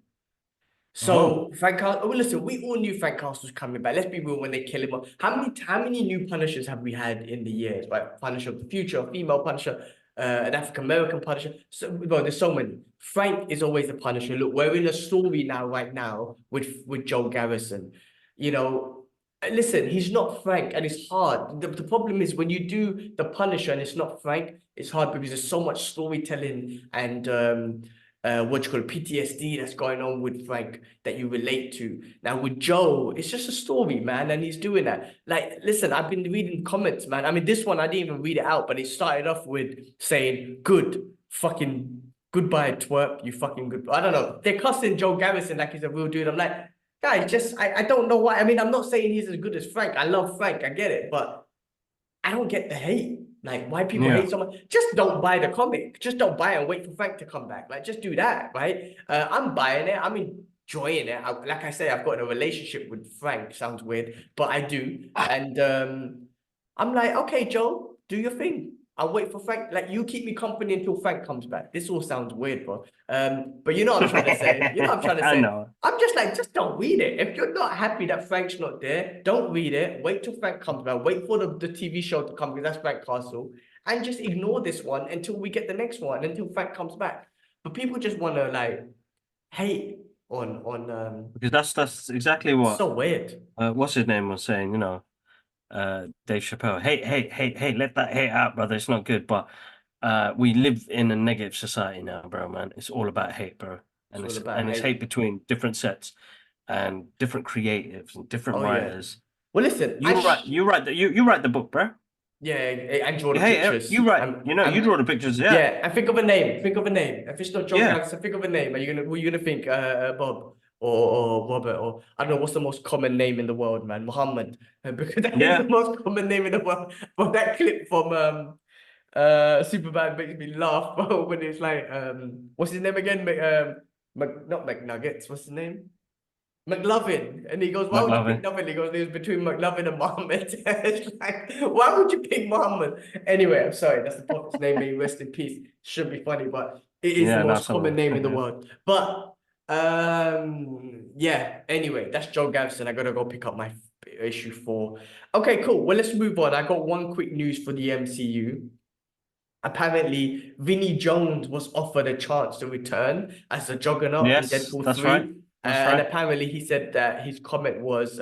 So Frank Castle, well, listen, we all knew Frank Castle's coming back. Let's be real, when they kill him off. How many new Punishers have we had in the years? Right, Punisher of the Future, a female Punisher, an African American Punisher. So, well, there's so many. Frank is always the Punisher. Look, we're in a story now, right now, with Joe Garrison. You know, listen, he's not Frank, and it's hard. The problem is when you do the Punisher and it's not Frank, it's hard because there's so much storytelling and what you call PTSD that's going on with Frank that you relate to. Now with Joe, it's just a story, man, and he's doing that. Like, listen, I've been reading comments, man. I mean, this one I didn't even read it out, but it started off with saying, "Good fucking goodbye, twerp, you fucking good." I don't know. They're cussing Joe Garrison like he's a real dude. I'm like, guys, I don't know why. I mean, I'm not saying he's as good as Frank. I love Frank, I get it, but I don't get the hate. Like, why people Yeah. hate so much? Just don't buy the comic. Just don't buy it and wait for Frank to come back. Like, just do that, right? I'm buying it. I'm enjoying it. Like I say, I've got a relationship with Frank. Sounds weird, but I do. And I'm like, okay, Joe, do your thing. I'll wait for Frank. Like, you keep me company until Frank comes back. This all sounds weird, bro. But you know what I'm trying to say. You know what I'm trying to I say. know. I'm just like, just don't read it. If you're not happy that Frank's not there, don't read it. Wait till Frank comes back. Wait for the TV show to come because that's Frank Castle. And just ignore this one until we get the next one, until Frank comes back. But people just want to like hate on Because that's exactly what so weird. what's his name was saying, Dave Chappelle. Hey, let that hate out, brother. It's not good. But we live in a negative society now, bro, man. It's all about hate, bro. It's And all it's about and it's hate hate. between different sets and different creatives and different Oh yeah. writers. Well, listen, You write the book, bro. yeah, and draw the Hey, pictures. you write, you draw the pictures, yeah. Yeah, and think of a name. Think of a name. If it's not Joe Yeah. Gangster, think of a name. Who are you gonna think? Bob or Robert or I don't know what's the most common name in the world, man. Muhammad. Because that is the Yeah. most common name in the world. But that clip from Superman makes me laugh, bro, when it's like what's his name again? Not McNuggets, what's his name? McLovin. And he goes, why would you pick McLovin. nothing? He goes, it was between McLovin and Muhammad. It's like, why would you pick Muhammad? Anyway, I'm sorry, that's the prophet's name. May he rest in peace. Should be funny, but it is the Yeah, most that's common all. name in the world. But yeah, anyway, that's Joe Gavson. I gotta go pick up my issue 4. Okay, cool. Well, let's move on. I got one quick news for the MCU. Apparently, Vinnie Jones was offered a chance to return as a Juggernaut in Yes, Deadpool that's 3. right. That's And right. apparently he said that his comment was,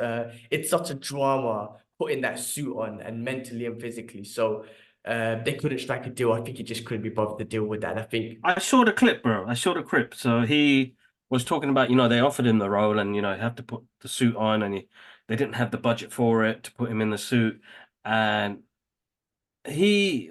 it's such a drama putting that suit on and mentally and physically. So they couldn't strike a deal. I think he just couldn't be bothered to deal with that. And I think, I saw the clip, bro. I saw the clip. So he was talking about, they offered him the role and, he had to put the suit on and they didn't have the budget for it to put him in the suit. And he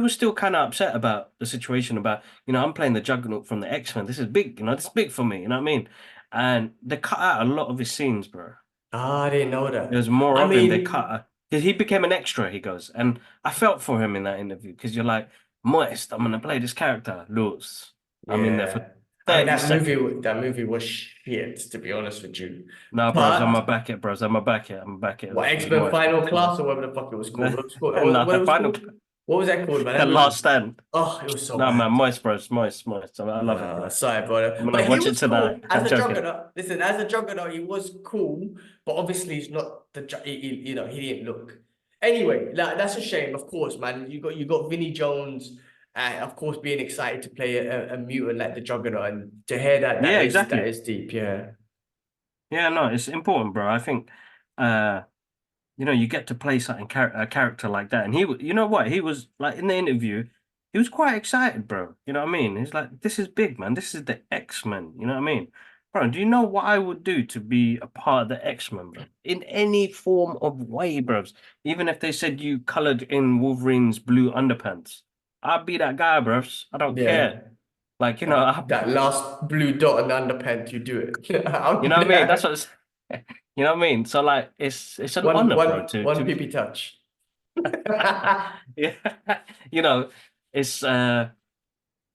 was still kind of upset about the situation about, I'm playing the Juggernaut from the X-Men. This is big, this is big for me, you know what I mean? And they cut out a lot of his scenes, bro. I didn't know There's that. more I of him. They mean, cut. Because he became an extra, he goes. And I felt for him in that interview because you're like, Moist, I'm going to play this character, Luz. I'm in there for yeah. I mean, 30 seconds. that movie was shit, to be honest with you. No, bros, I'm But a back it, bros. I'm a back it. I'm a back it. what, With X-Men Moist. Final Class or whatever the fuck it was called. What was it called? No, What the it was final, called? What was that called, man? the That movie. last stand. Oh, it was so No, bad. man, Moist, bros. Moist. I love it, bro. Sorry, brother. I'm gonna But he watch it was tonight. cool as I'm a joking. juggernaut. Listen, as a juggernaut, he was cool, but obviously he's not he didn't look. Anyway, that's a shame, of course, man. You got Vinnie Jones, of course, being excited to play a mutant like the Juggernaut, and to hear that Yeah, that exactly. is deep, yeah. Yeah, no, it's important, bro. I think, you get to play something a character like that, and you know what, he was like in the interview, he was quite excited, bro. You know what I mean? He's like, "This is big, man. This is the X-Men." You know what I mean, bro? Do you know what I would do to be a part of the X-Men, bro? In any form of way, bros. Even if they said you colored in Wolverine's blue underpants, I'd be that guy, bros. I don't Yeah. care. Like, That last blue dot on the underpants, you do it. I'll you do know what I mean? That's that. what. You know what I mean? So like, it's an One honor, one bro. one PP touch. Yeah, you know, it's uh,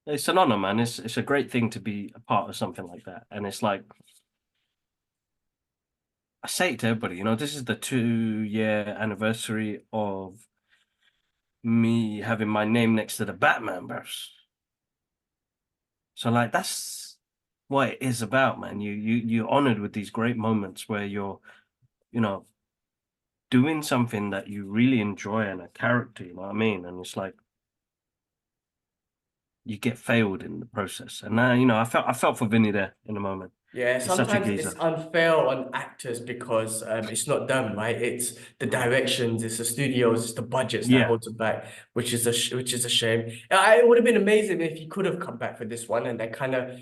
it's an honor, man. It's a great thing to be a part of something like that, and it's like I say it to everybody. This is the 2-year anniversary of me having my name next to the Batman, bros. So like, that's what it is about, man. You're honored with these great moments where you're, you know, doing something that you really enjoy and a character, you know what I mean? And it's like you get failed in the process. And now, I felt for Vinny there in the moment. Yeah, He's such a sometimes it's geezer. unfair on actors because it's not them, right? It's the directions, it's the studios, it's the budgets that Yeah. holds it back, which is a shame. It would have been amazing if he could have come back for this one and then kind of,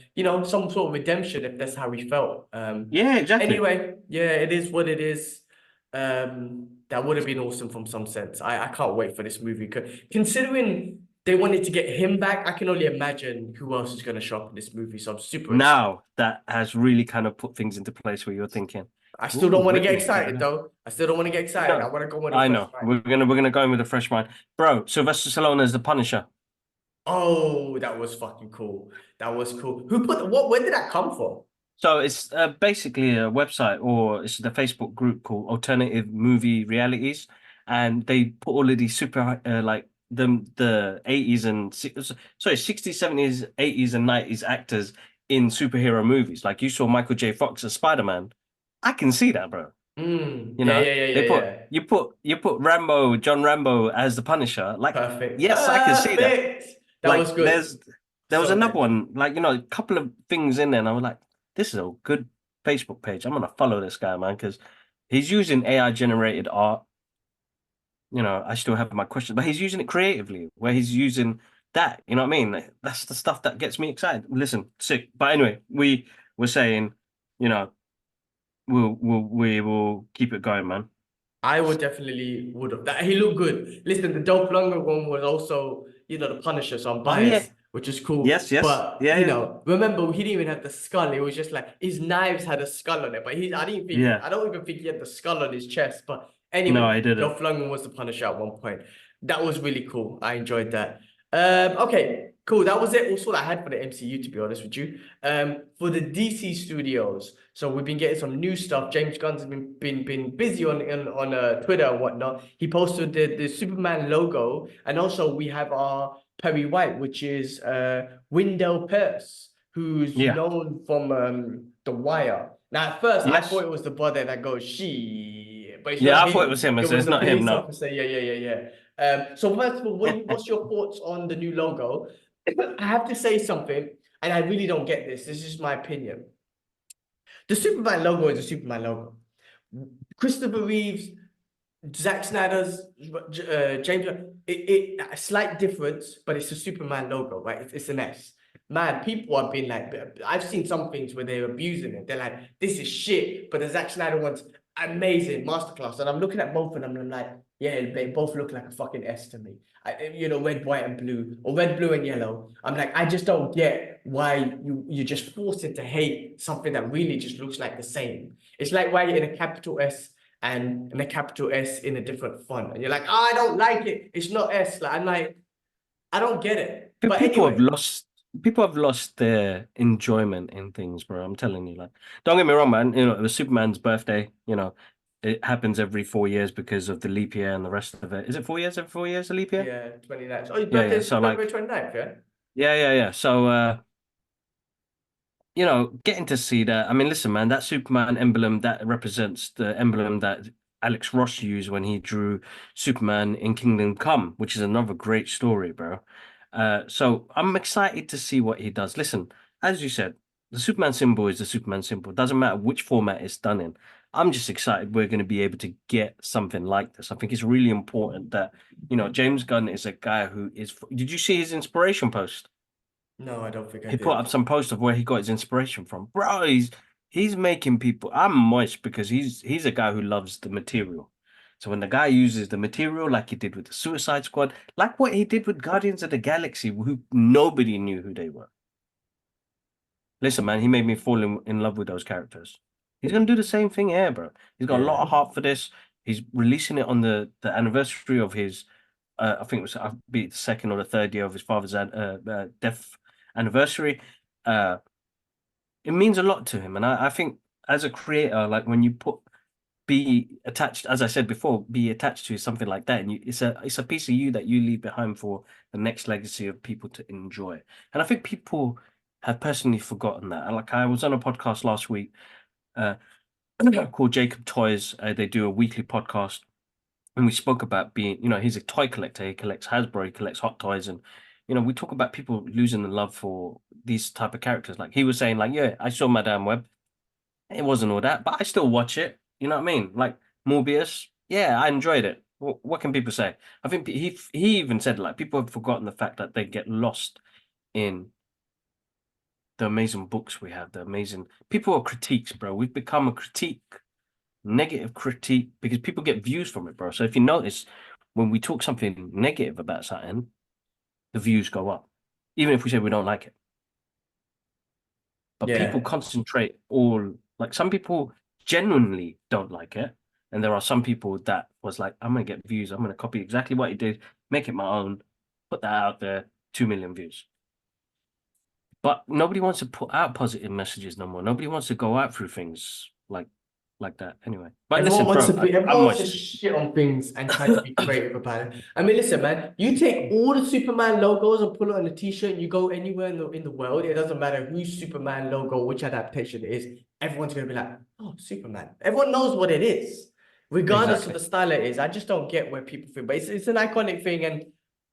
some sort of redemption if that's how he felt. Yeah, exactly. Anyway, yeah, it is what it is. That would have been awesome from some sense. I can't wait for this movie. Considering they wanted to get him back, I can only imagine who else is going to show up in this movie. So I'm super excited. Now that has really kind of put things into place where you're thinking, I still don't Ooh, want to get really? excited though. I still don't want to get excited. I No, want to go with a I fresh know. mind. We're gonna go in with a fresh mind, bro. Sylvester Stallone as the Punisher. Oh, that was fucking cool. That was cool. Who put what? Where did that come from? So it's basically a website, or it's the Facebook group called Alternative Movie Realities, and they put all of these super like the 80s and sorry 60s, 70s, 80s, and 90s actors in superhero movies. Like you saw Michael J. Fox as Spider-Man. I can see that, bro. Mm, You yeah, know, yeah, yeah, they yeah, put yeah. you put Rambo, John Rambo as the Punisher. Like, Perfect. yes, I can see that. Perfect. That was Like, good. there was So another good. one, like, a couple of things in there, and I was like, this is a good Facebook page. I'm gonna follow this guy, man, because he's using AI generated art. I still have my questions, but he's using it creatively, where he's using that. You know what I mean? Like, that's the stuff that gets me excited. Listen, sick. But anyway, we were saying, you know, we will keep it going, man. I would definitely would have. That he looked good. Listen, the Dolph Lundgren one was also, the Punisher, so I'm Oh yeah, biased, which is cool. yes, yes, But yeah, yeah, remember he didn't even have the skull. It was just like his knives had a skull on it. But yeah. I don't even think he had the skull on his chest. But No, anyway, I didn't. Dolph Lundgren was the Punisher at one point. That was really cool. I enjoyed that. Okay, cool. That was it. Also, I had for the MCU, to be honest with you. For the DC studios. So we've been getting some new stuff. James Gunn's been busy on Twitter and whatnot. He posted the Superman logo, and also we have our Perry White, which is Wendell Pierce, who's Yeah. known from The Wire. Now, at first, I thought Yes. it was the brother that goes she, but it's Yeah, not I thought it was him. him. It So was it's the not him, police no. officer. Yeah, yeah, yeah, yeah. So first of all, what's your thoughts on the new logo? I have to say something, and I really don't get this. This is my opinion. The Superman logo is a Superman logo. Christopher Reeves, Zack Snyder's, James, a slight difference, but it's a Superman logo, right? It's an S. Man, people have been like, I've seen some things where they're abusing it. They're like, this is shit, but the Zack Snyder one's amazing, masterclass. And I'm looking at both of them and I'm like, yeah, they both look like a fucking S to me. Red, white, and blue, or red, blue, and yellow. I'm like, I just don't get why you just force it to hate something that really just looks like the same. It's like why you're in a capital S and a capital S in a different font. And you're like, oh, I don't like it. It's not S. Like, I'm like, I don't get it. But People have anyway, lost people have lost their enjoyment in things, bro. I'm telling you, like, don't get me wrong, man. It was Superman's birthday. It happens every 4 years because of the leap year and the rest of it. Is it 4 years? Every 4 years, a leap year? yeah, 29th. Oh, your Yeah, yeah. birthday's So February like, 29th, yeah? yeah, yeah, yeah. So getting to see that. I mean, listen, man, that Superman emblem that represents the emblem that Alex Ross used when he drew Superman in Kingdom Come, which is another great story, bro. So I'm excited to see what he does. Listen, as you said, the Superman symbol is the Superman symbol. Doesn't matter which format it's done in. I'm just excited we're going to be able to get something like this. I think it's really important that, James Gunn is a guy who is. Did you see his inspiration post? No, I don't think I He put up did. some post of where he got his inspiration from. Bro, he's making people. I'm moist because he's a guy who loves the material. So when the guy uses the material like he did with the Suicide Squad, like what he did with Guardians of the Galaxy, who nobody knew who they were. Listen, man, he made me fall in love with those characters. He's gonna do the same thing here, bro. He's got a lot Yeah. of heart for this. He's releasing it on the anniversary of his I think it was be the second or the third year of his father's death anniversary. Uh, it means a lot to him. And I think as a creator, like when you be attached, as I said before, be attached to something like that, and it's a piece of you that you leave behind for the next legacy of people to enjoy. And I think people have personally forgotten that. Like I was on a podcast last week, uh, called Jacob Toys. They do a weekly podcast, and we spoke about being, he's a toy collector. He collects Hasbro, he collects Hot Toys, and we talk about people losing the love for these type of characters. Like he was saying, like, yeah, I saw Madame Web. It wasn't all that, but I still watch it. You know what I mean? Like Morbius, yeah, I enjoyed it. What can people say? I think he even said like people have forgotten the fact that they get lost in the amazing books we have, the amazing people are critiques, bro. We've become a critique, negative critique, because people get views from it, bro. So if you notice, when we talk something negative about something, the views go up, even if we say we don't like it. But people Yeah. concentrate all like some people genuinely don't like it, and there are some people that was like, I'm gonna get views, I'm gonna copy exactly what he did, make it my own, put that out there, 2 million views. But nobody wants to put out positive messages no more. Nobody wants to go out through things like that anyway. But Everyone listen, wants bro, to be, I'm everyone wants to moist. shit on things and try to be creative about it. I mean, listen, man, you take all the Superman logos and put it on a t-shirt, and you go anywhere in the world, it doesn't matter whose Superman logo, which adaptation it is, everyone's gonna be like, oh, Superman. Everyone knows what it is, regardless of Exactly. the style it is. I just don't get where people feel, but it's an iconic thing, and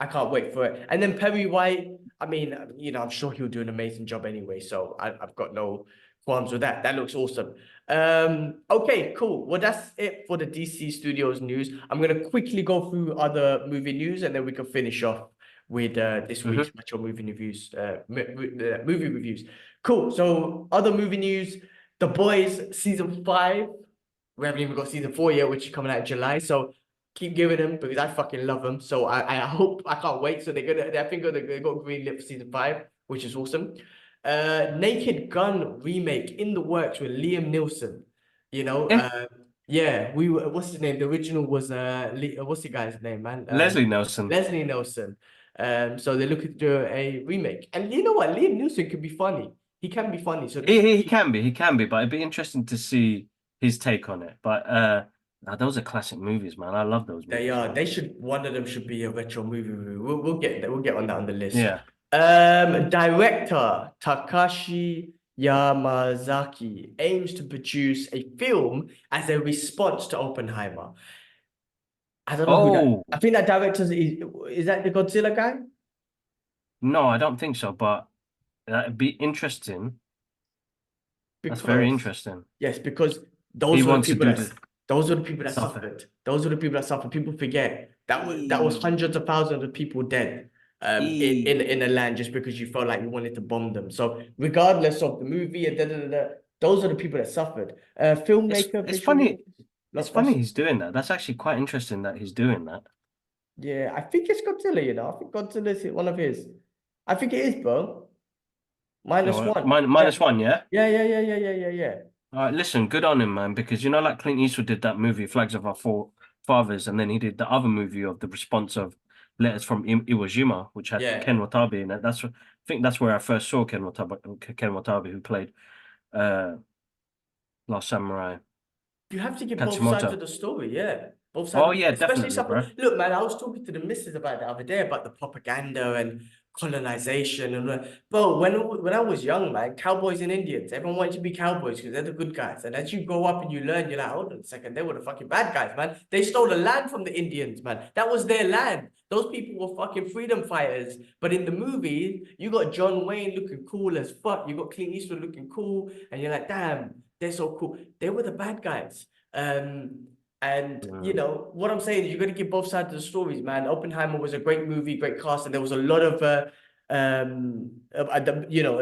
I can't wait for it. And then Perry White, I mean, I'm sure he'll do an amazing job anyway, so I've got no qualms with that. That looks awesome. Okay, cool. Well, that's it for the DC Studios news. I'm gonna quickly go through other movie news, and then we can finish off with this week's retro movie reviews. Movie reviews. Cool. So, other movie news: The Boys season 5. We haven't even got season 4 yet, which is coming out in July. So keep giving them because I fucking love them. So I hope I can't wait. So I think they got greenlit for season 5, which is awesome. Naked Gun remake in the works with Liam Neeson. You know, Yeah. yeah, what's his name? The original was what's the guy's name, man? Leslie Nelson. Leslie Nelson. So they're looking to do a remake. And you know what? Liam Neeson can be funny. He can be funny. So this He can be, but it'd be interesting to see his take on it. But those are classic movies, man. I love those they movies, are. man. They should. One of them should be a retro movie review. We'll get there. We'll get on that on the list. Yeah. Director Takashi Yamazaki aims to produce a film as a response to Oppenheimer. I don't know who that. Oh I think that director is that the Godzilla guy? no, I don't think so. But that'd be interesting. That's very Because interesting. yes, because He those were the wants to people do that the those were the people that stuff. suffered. Those were the people that suffered. People forget that was hundreds of thousands of people dead in the land just because you felt like you wanted to bomb them. So regardless of the movie and those are the people that suffered. Filmmaker, It's visual, funny. It's funny blockbuster. he's doing that. That's actually quite interesting that he's doing that. Yeah, I think it's Godzilla, you know. I think Godzilla's one of his. I think it is, bro. Minus No, one. Yeah. minus one, yeah. Yeah, yeah, yeah, yeah, yeah, yeah, yeah. All right, listen, good on him, man. Because like Clint Eastwood did that movie, Flags of Our Fathers, and then he did the other movie of the response of Letters from Iwo Jima, which had Yeah. Ken Watanabe in it. I think that's where I first saw Ken Watanabe, who played uh Last Samurai, You have to give both sides of Katsumoto. the story, yeah. Both sides Oh of yeah, especially definitely, something. bro. Look, man, I was talking to the missus about the other day about the propaganda and colonization and bro, when I was young, man, cowboys and Indians, everyone wanted to be cowboys because they're the good guys. And as you grow up and you learn, you're like, hold on a second, they were the fucking bad guys, man. They stole the land from the Indians, man. That was their land. Those people were fucking freedom fighters. But in the movie, you got John Wayne looking cool as fuck. You got Clint Eastwood looking cool, and you're like, damn, they're so cool. They were the bad guys. And you Mm. know what I'm saying is you got to give both sides of the stories, man. Oppenheimer was a great movie, great cast, and there was a lot of a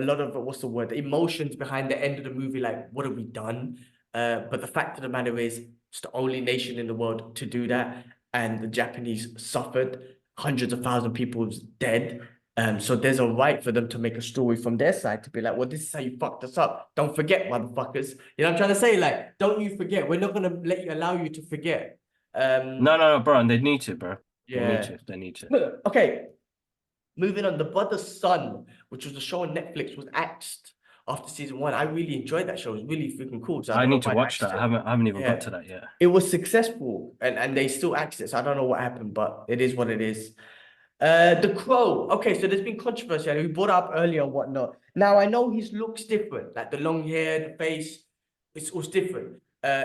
lot of what's the word, the emotions behind the end of the movie, like what have we done? But the fact of the matter is, it's the only nation in the world to do that, and the Japanese suffered hundreds of thousands of people dead. So there's a right for them to make a story from their side to be like, well, this is how you fucked us up. Don't forget, motherfuckers. You know what I'm trying to say? Like, don't you forget. We're not gonna allow you to forget. No, bro, and they need to, bro. They need Yeah. to. They need to. Okay. Moving on, The Brother's Son, which was a show on Netflix, was axed after season 1. I really enjoyed that show. It was really freaking cool. So I I don't know need to why they watch axed that. it. I haven't even got Yeah. to that yet. It was successful and they still axed it. So I don't know what happened, but it is what it is. The Crow. Okay, so there's been controversy and we brought up earlier and whatnot. Now I know his looks different, like the long hair, the face, it's was different.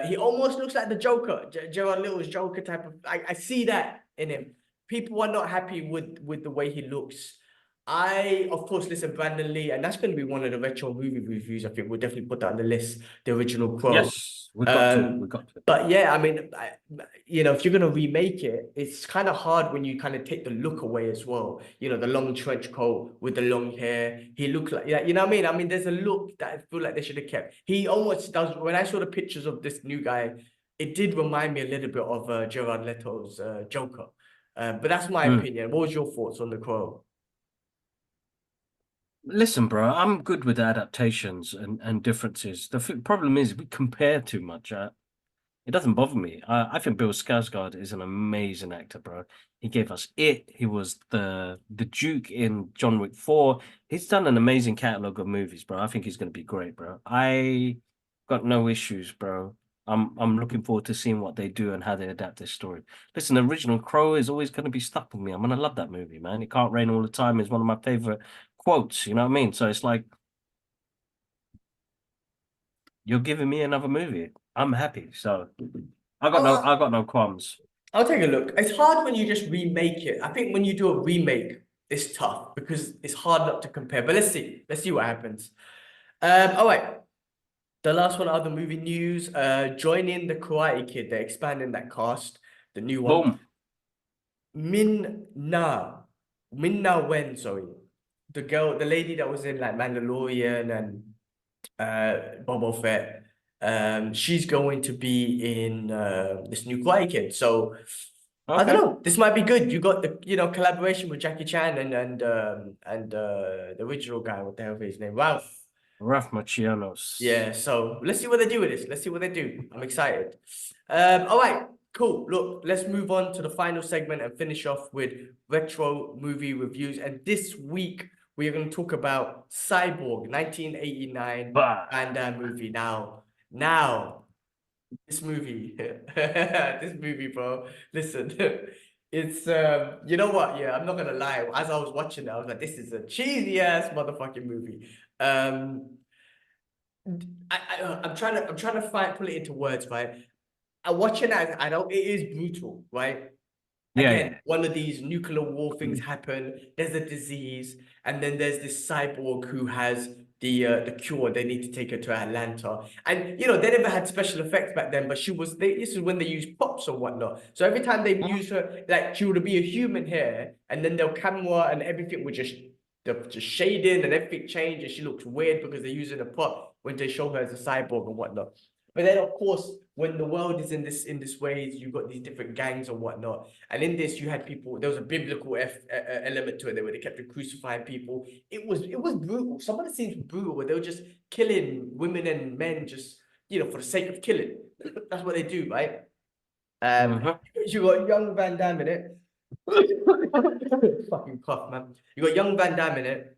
He almost looks like the Joker, Gerard Little's Joker type of. I see that in him. People are not happy with the way he looks. I, of course, listen, Brandon Lee, and that's going to be one of the retro movie reviews. I think we'll definitely put that on the list, the original Crow. Yes, we've got to. We've got to. But yeah, I mean, if you're gonna remake it, it's kind of hard when you kind of take the look away as well. You know, the long trench coat with the long hair. He looks like, yeah, you know what I mean? I mean, there's a look that I feel like they should have kept. He almost does. When I saw the pictures of this new guy, it did remind me a little bit of Gerard Leto's Joker. But that's my Mm. opinion. What was your thoughts on The Crow? Listen, bro, I'm good with adaptations and differences. The problem is we compare too much. It doesn't bother me. I think Bill Skarsgård is an amazing actor, bro. He gave us It. He was the Duke in John Wick 4. He's done an amazing catalog of movies, bro. I think he's going to be great, bro. I got no issues, bro. I'm looking forward to seeing what they do and how they adapt this story. Listen, the original Crow is always going to be stuck with me. I'm gonna love that movie, man. It can't rain all the time is one of my favorite quotes. You know what I mean? So it's like you're giving me another movie. I'm happy. So I'll, I got no qualms. I'll take a look. It's hard when you just remake it. I think when you do a remake, it's tough because it's hard not to compare. But let's see. Let's see what happens. All right. The last one, other movie news. Joining the Karate Kid. They're expanding that cast. The new one. Boom. Min-Na. Ming-Na Wen, sorry. The girl, the lady that was in like Mandalorian and Boba Fett. She's going to be in this new Karate Kid. So I don't Okay. know. This might be good. You got the collaboration with Jackie Chan and the original guy. What the hell is his name? Ralph. Ralph Macchianos. Yeah. So let's see what they do with this. Let's see what they do. I'm excited. All right. Cool. Look, let's move on to the final segment and finish off with retro movie reviews. And this week we are going to talk about Cyborg, 1989 Bah. Van Damme movie. Now, this movie, this movie, bro. Listen, it's you know what? Yeah, I'm not gonna lie. As I was watching it, I was like, this is a cheesy ass motherfucking movie. I'm trying to find put it into words, right? I watching it, I don't. It is brutal, right? Yeah, Again, yeah. one of these nuclear war things happen. There's a disease, and then there's this cyborg who has the cure. They need to take her to Atlanta, and they never had special effects back then. But this is when they used props and whatnot. So every time they use her, like she would be a human here, and then their camera and everything would just shading and everything change, and she looks weird because they're using a prop when they show her as a cyborg and whatnot. But then, of course, when the world is in this way, you've got these different gangs and whatnot. And in this, you had people. There was a biblical element to it, where they kept crucifying people. It was brutal. Some of the scenes were brutal, where they were just killing women and men, just for the sake of killing. That's what they do, right? Uh-huh. You got young Van Damme in it. Fucking cough, man. You got young Van Damme in it.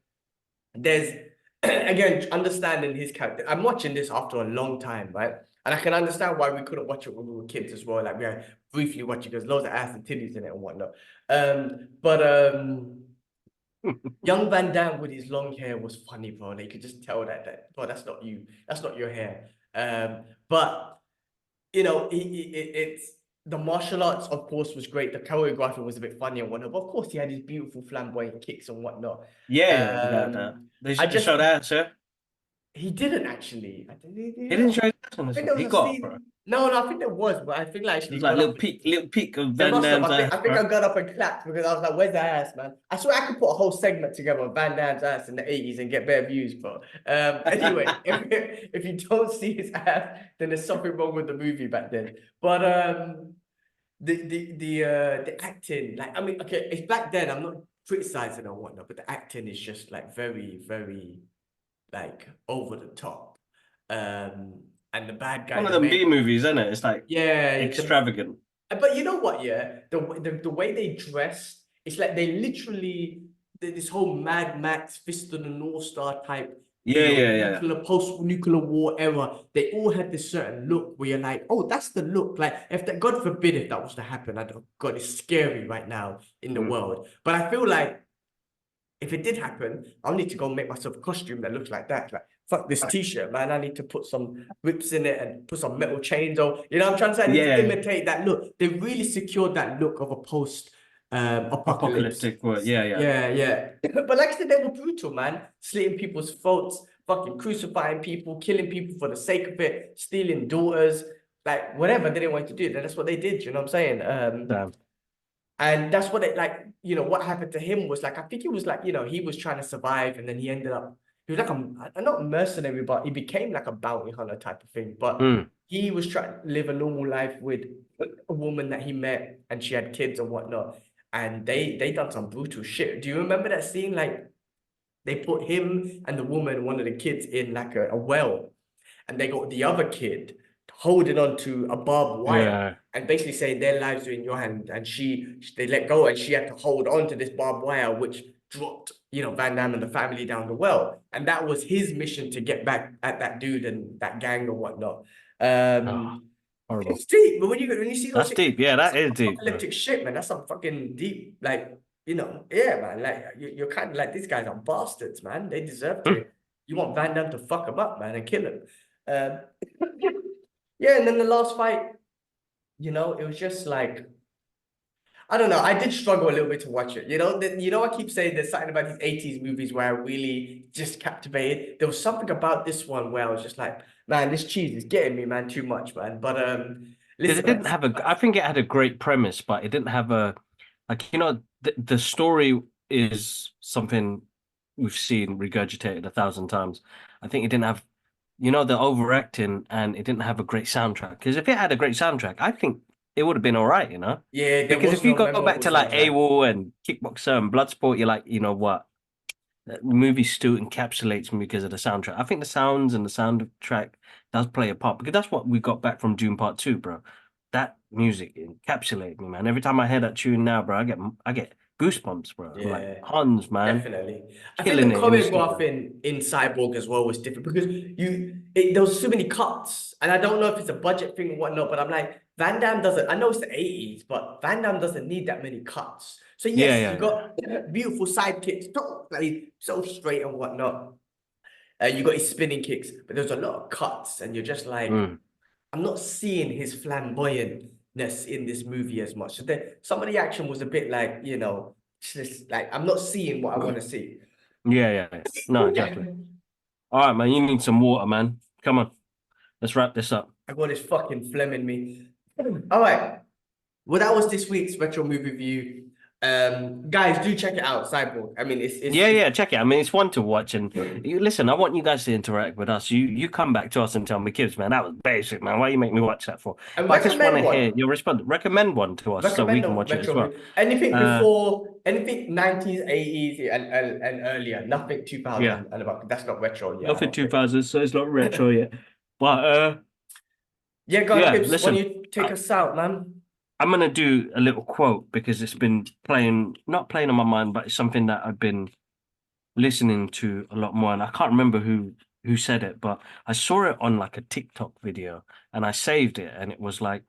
There's again understanding his character. I'm watching this after a long time, right? And I can understand why we couldn't watch it when we were kids as well. Like we had briefly watching because loads of ass and titties in it and whatnot. But young Van Damme with his long hair was funny, bro. And you could just tell that bro, that's not you. That's not your hair. But it's the martial arts, of course, was great. The choreography was a bit funny and whatnot. But of course, he had his beautiful flamboyant kicks and whatnot. Yeah, yeah. I They just showed that, sir. he didn't actually. He didn't show that on I this think one. there He was a got up, bro. scene. No, I think there was, but I think like It actually was like got up. little peek of There Van must have. Damme's I think ass, I think bro. I got up and clapped because I was like, "Where's that ass, man?" I swear I could put a whole segment together of Van Damme's ass in the '80s and get better views, bro. Anyway, if you don't see his ass, then there's something wrong with the movie back then. But the acting, like I mean, okay, it's back then. I'm not criticizing or whatnot, but the acting is just like very, very like over the top. And the bad guy, One of the them B main, movies, isn't it? It's like yeah, extravagant. but you know what? Yeah, the way they dress, it's like they literally this whole Mad Max, Fist of the North Star type, Yeah, yeah, yeah. nuclear post-nuclear war era. They all had this certain look where you're like, oh, that's the look. Like, if that, God forbid, if that was to happen, I don't, God, it's scary right now in the Mm. world. But I feel like if it did happen, I'll need to go make myself a costume that looks like that. Like, fuck this t-shirt, man. I need to put some whips in it and put some metal chains on. You know what I'm trying to say? I need to Yeah, imitate that look. They really secured that look of a post apocalypse. apocalyptic word. Yeah, yeah. Yeah, yeah. But like I said, they were brutal, man. Slitting people's throats, fucking crucifying people, killing people for the sake of it, stealing daughters, like whatever they didn't want to do. Then that's what they did. You know what I'm saying? Damn. And that's what it like, what happened to him was like, I think he was like, he was trying to survive and then he ended up, he was like not mercenary, but he became like a bounty hunter type of thing. But Mm. he was trying to live a normal life with a woman that he met and she had kids and whatnot. And they done some brutal shit. Do you remember that scene? Like They put him and the woman, one of the kids, in like a well, and they got the other kid holding on to a barbed wire Yeah. and basically saying their lives are in your hand. And they let go, and she had to hold on to this barbed wire, which dropped, Van Damme and the family down the well. And that was his mission to get back at that dude and that gang or whatnot. Oh, horrible. It's deep, but when you see those That's things, deep. Yeah, that that's is some deep, bro. apocalyptic shit, man. That's some fucking deep, like, yeah, man. Like you're kind of like, these guys are bastards, man. They deserve to. You want Van Damme to fuck him up, man, and kill him. Um, yeah, and then the last fight, it was just like, I don't know. I did struggle a little bit to watch it. I keep saying there's something about these 80s movies where I really just captivated. There was something about this one where I was just like, man, this cheese is getting me, man, too much, man. But Because it listen, man, didn't have I think it had a great premise, but it didn't have the story is something we've seen regurgitated 1,000 times. I think it didn't have, the overacting, and it didn't have a great soundtrack. Because if it had a great soundtrack, I think it would have been all right, yeah, there Because was if you no go back memorable to like soundtrack. AWOL and Kickboxer and Bloodsport, you're like, you know what? The movie still encapsulates me because of the soundtrack. I think the sounds and the soundtrack does play a part, because that's what we got back from Dune Part 2, bro. That music encapsulated me, man. Every time I hear that tune now, bro, I get goosebumps, bro. I'm like, Yeah. Hans, man, Definitely. I think the killing it in the choreograph studio. in Cyborg as well was different because there was so many cuts, and I don't know if it's a budget thing or whatnot, but I'm like, Van Damme doesn't, I know it's the 80s, but Van Damme doesn't need that many cuts. So Yeah, yes, yeah, you yeah. got beautiful side kicks, like so straight and whatnot. You got his spinning kicks, but there's a lot of cuts, and you're just like, Mm. I'm not seeing his flamboyantness in this movie as much. So some of the action was a bit like, just like, I'm not seeing what I want to see. Yeah, yeah, yeah. No, exactly. All right, man, you need some water, man. Come on, let's wrap this up. I got this fucking phlegm in me. All right. Well, that was this week's retro movie review. Guys, do check it out, Cyborg. I mean, Yeah, yeah, check it. I mean, it's one to watch, and listen, I want you guys to interact with us. You come back to us and tell me, kids, man, that was basic, man. Why you make me watch that for? and But I just want recommend to hear one. your response. Recommend one to us so we Recommend can a watch it as retro well. movie. Anything Uh, before, anything 90s, 80s, and earlier. Nothing yeah, 2000 and about. That's not retro yet, I nothing don't think. 2000s, so it's not retro yet. But Yeah, go on, yeah, Pips. Why don't listen, you take us out, man? I'm gonna do a little quote because it's been not playing on my mind, but it's something that I've been listening to a lot more, and I can't remember who said it, but I saw it on like a TikTok video, and I saved it, and it was like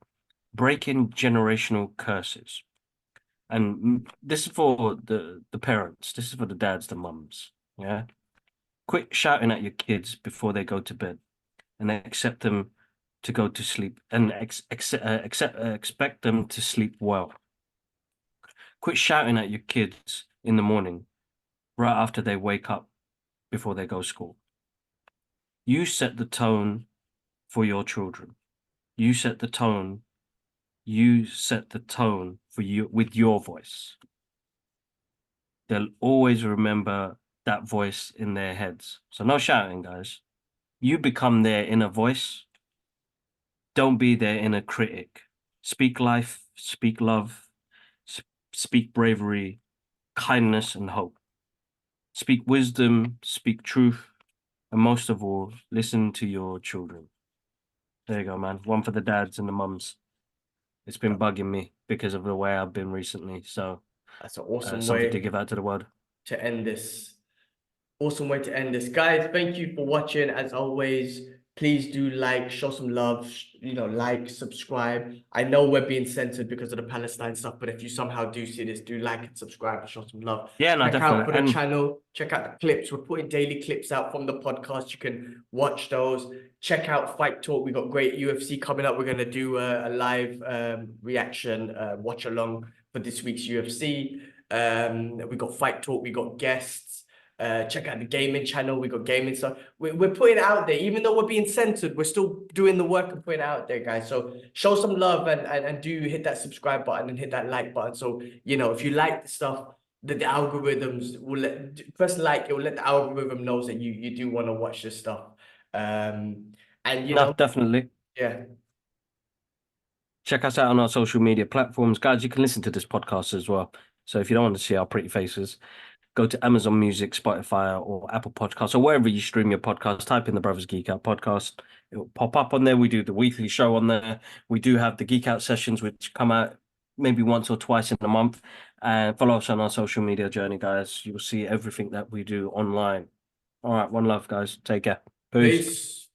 breaking generational curses. And this is for the parents. This is for the dads, the mums. Yeah, quit shouting at your kids before they go to bed, and accept them to go to sleep, and expect them to sleep well. Quit shouting at your kids in the morning, right after they wake up, before they go to school. You set the tone for your children. You set the tone. You set the tone for you with your voice. They'll always remember that voice in their heads. So no shouting, guys. You become their inner voice. Don't be their inner critic. Speak life, speak love, speak bravery, kindness, and hope. Speak wisdom, speak truth, and most of all, listen to your children. There you go, man. One for the dads and the mums. It's been bugging me because of the way I've been recently. So That's an awesome something to way give out to the world. to end this. Awesome way to end this. Guys, thank you for watching. As always, please do like, show some love, like, subscribe. I know we're being censored because of the Palestine stuff, but if you somehow do see this, do like and subscribe and show some love. Yeah, no, Check out for definitely. the And channel, check out the clips. We're putting daily clips out from the podcast. You can watch those. Check out Fight Talk. We got great UFC coming up. We're gonna do a live reaction, watch along for this week's UFC. We got Fight Talk, we got guests. Check out the gaming channel. We got gaming stuff. We're putting it out there, even though we're being censored. We're still doing the work and putting it out there, guys. So show some love and do hit that subscribe button and hit that like button. So if you like the stuff, the algorithms will press like. It will let the algorithm knows that you do want to watch this stuff. And no, definitely. yeah. Check us out on our social media platforms. Guys, you can listen to this podcast as well. So if you don't want to see our pretty faces, go to Amazon Music, Spotify, or Apple Podcasts, or wherever you stream your podcast. Type in the Brothers Geek Out podcast. It will pop up on there. We do the weekly show on there. We do have the Geek Out sessions, which come out maybe once or twice in a month. And follow us on our social media journey, guys. You will see everything that we do online. All right, one love, guys. Take care. Peace. Peace.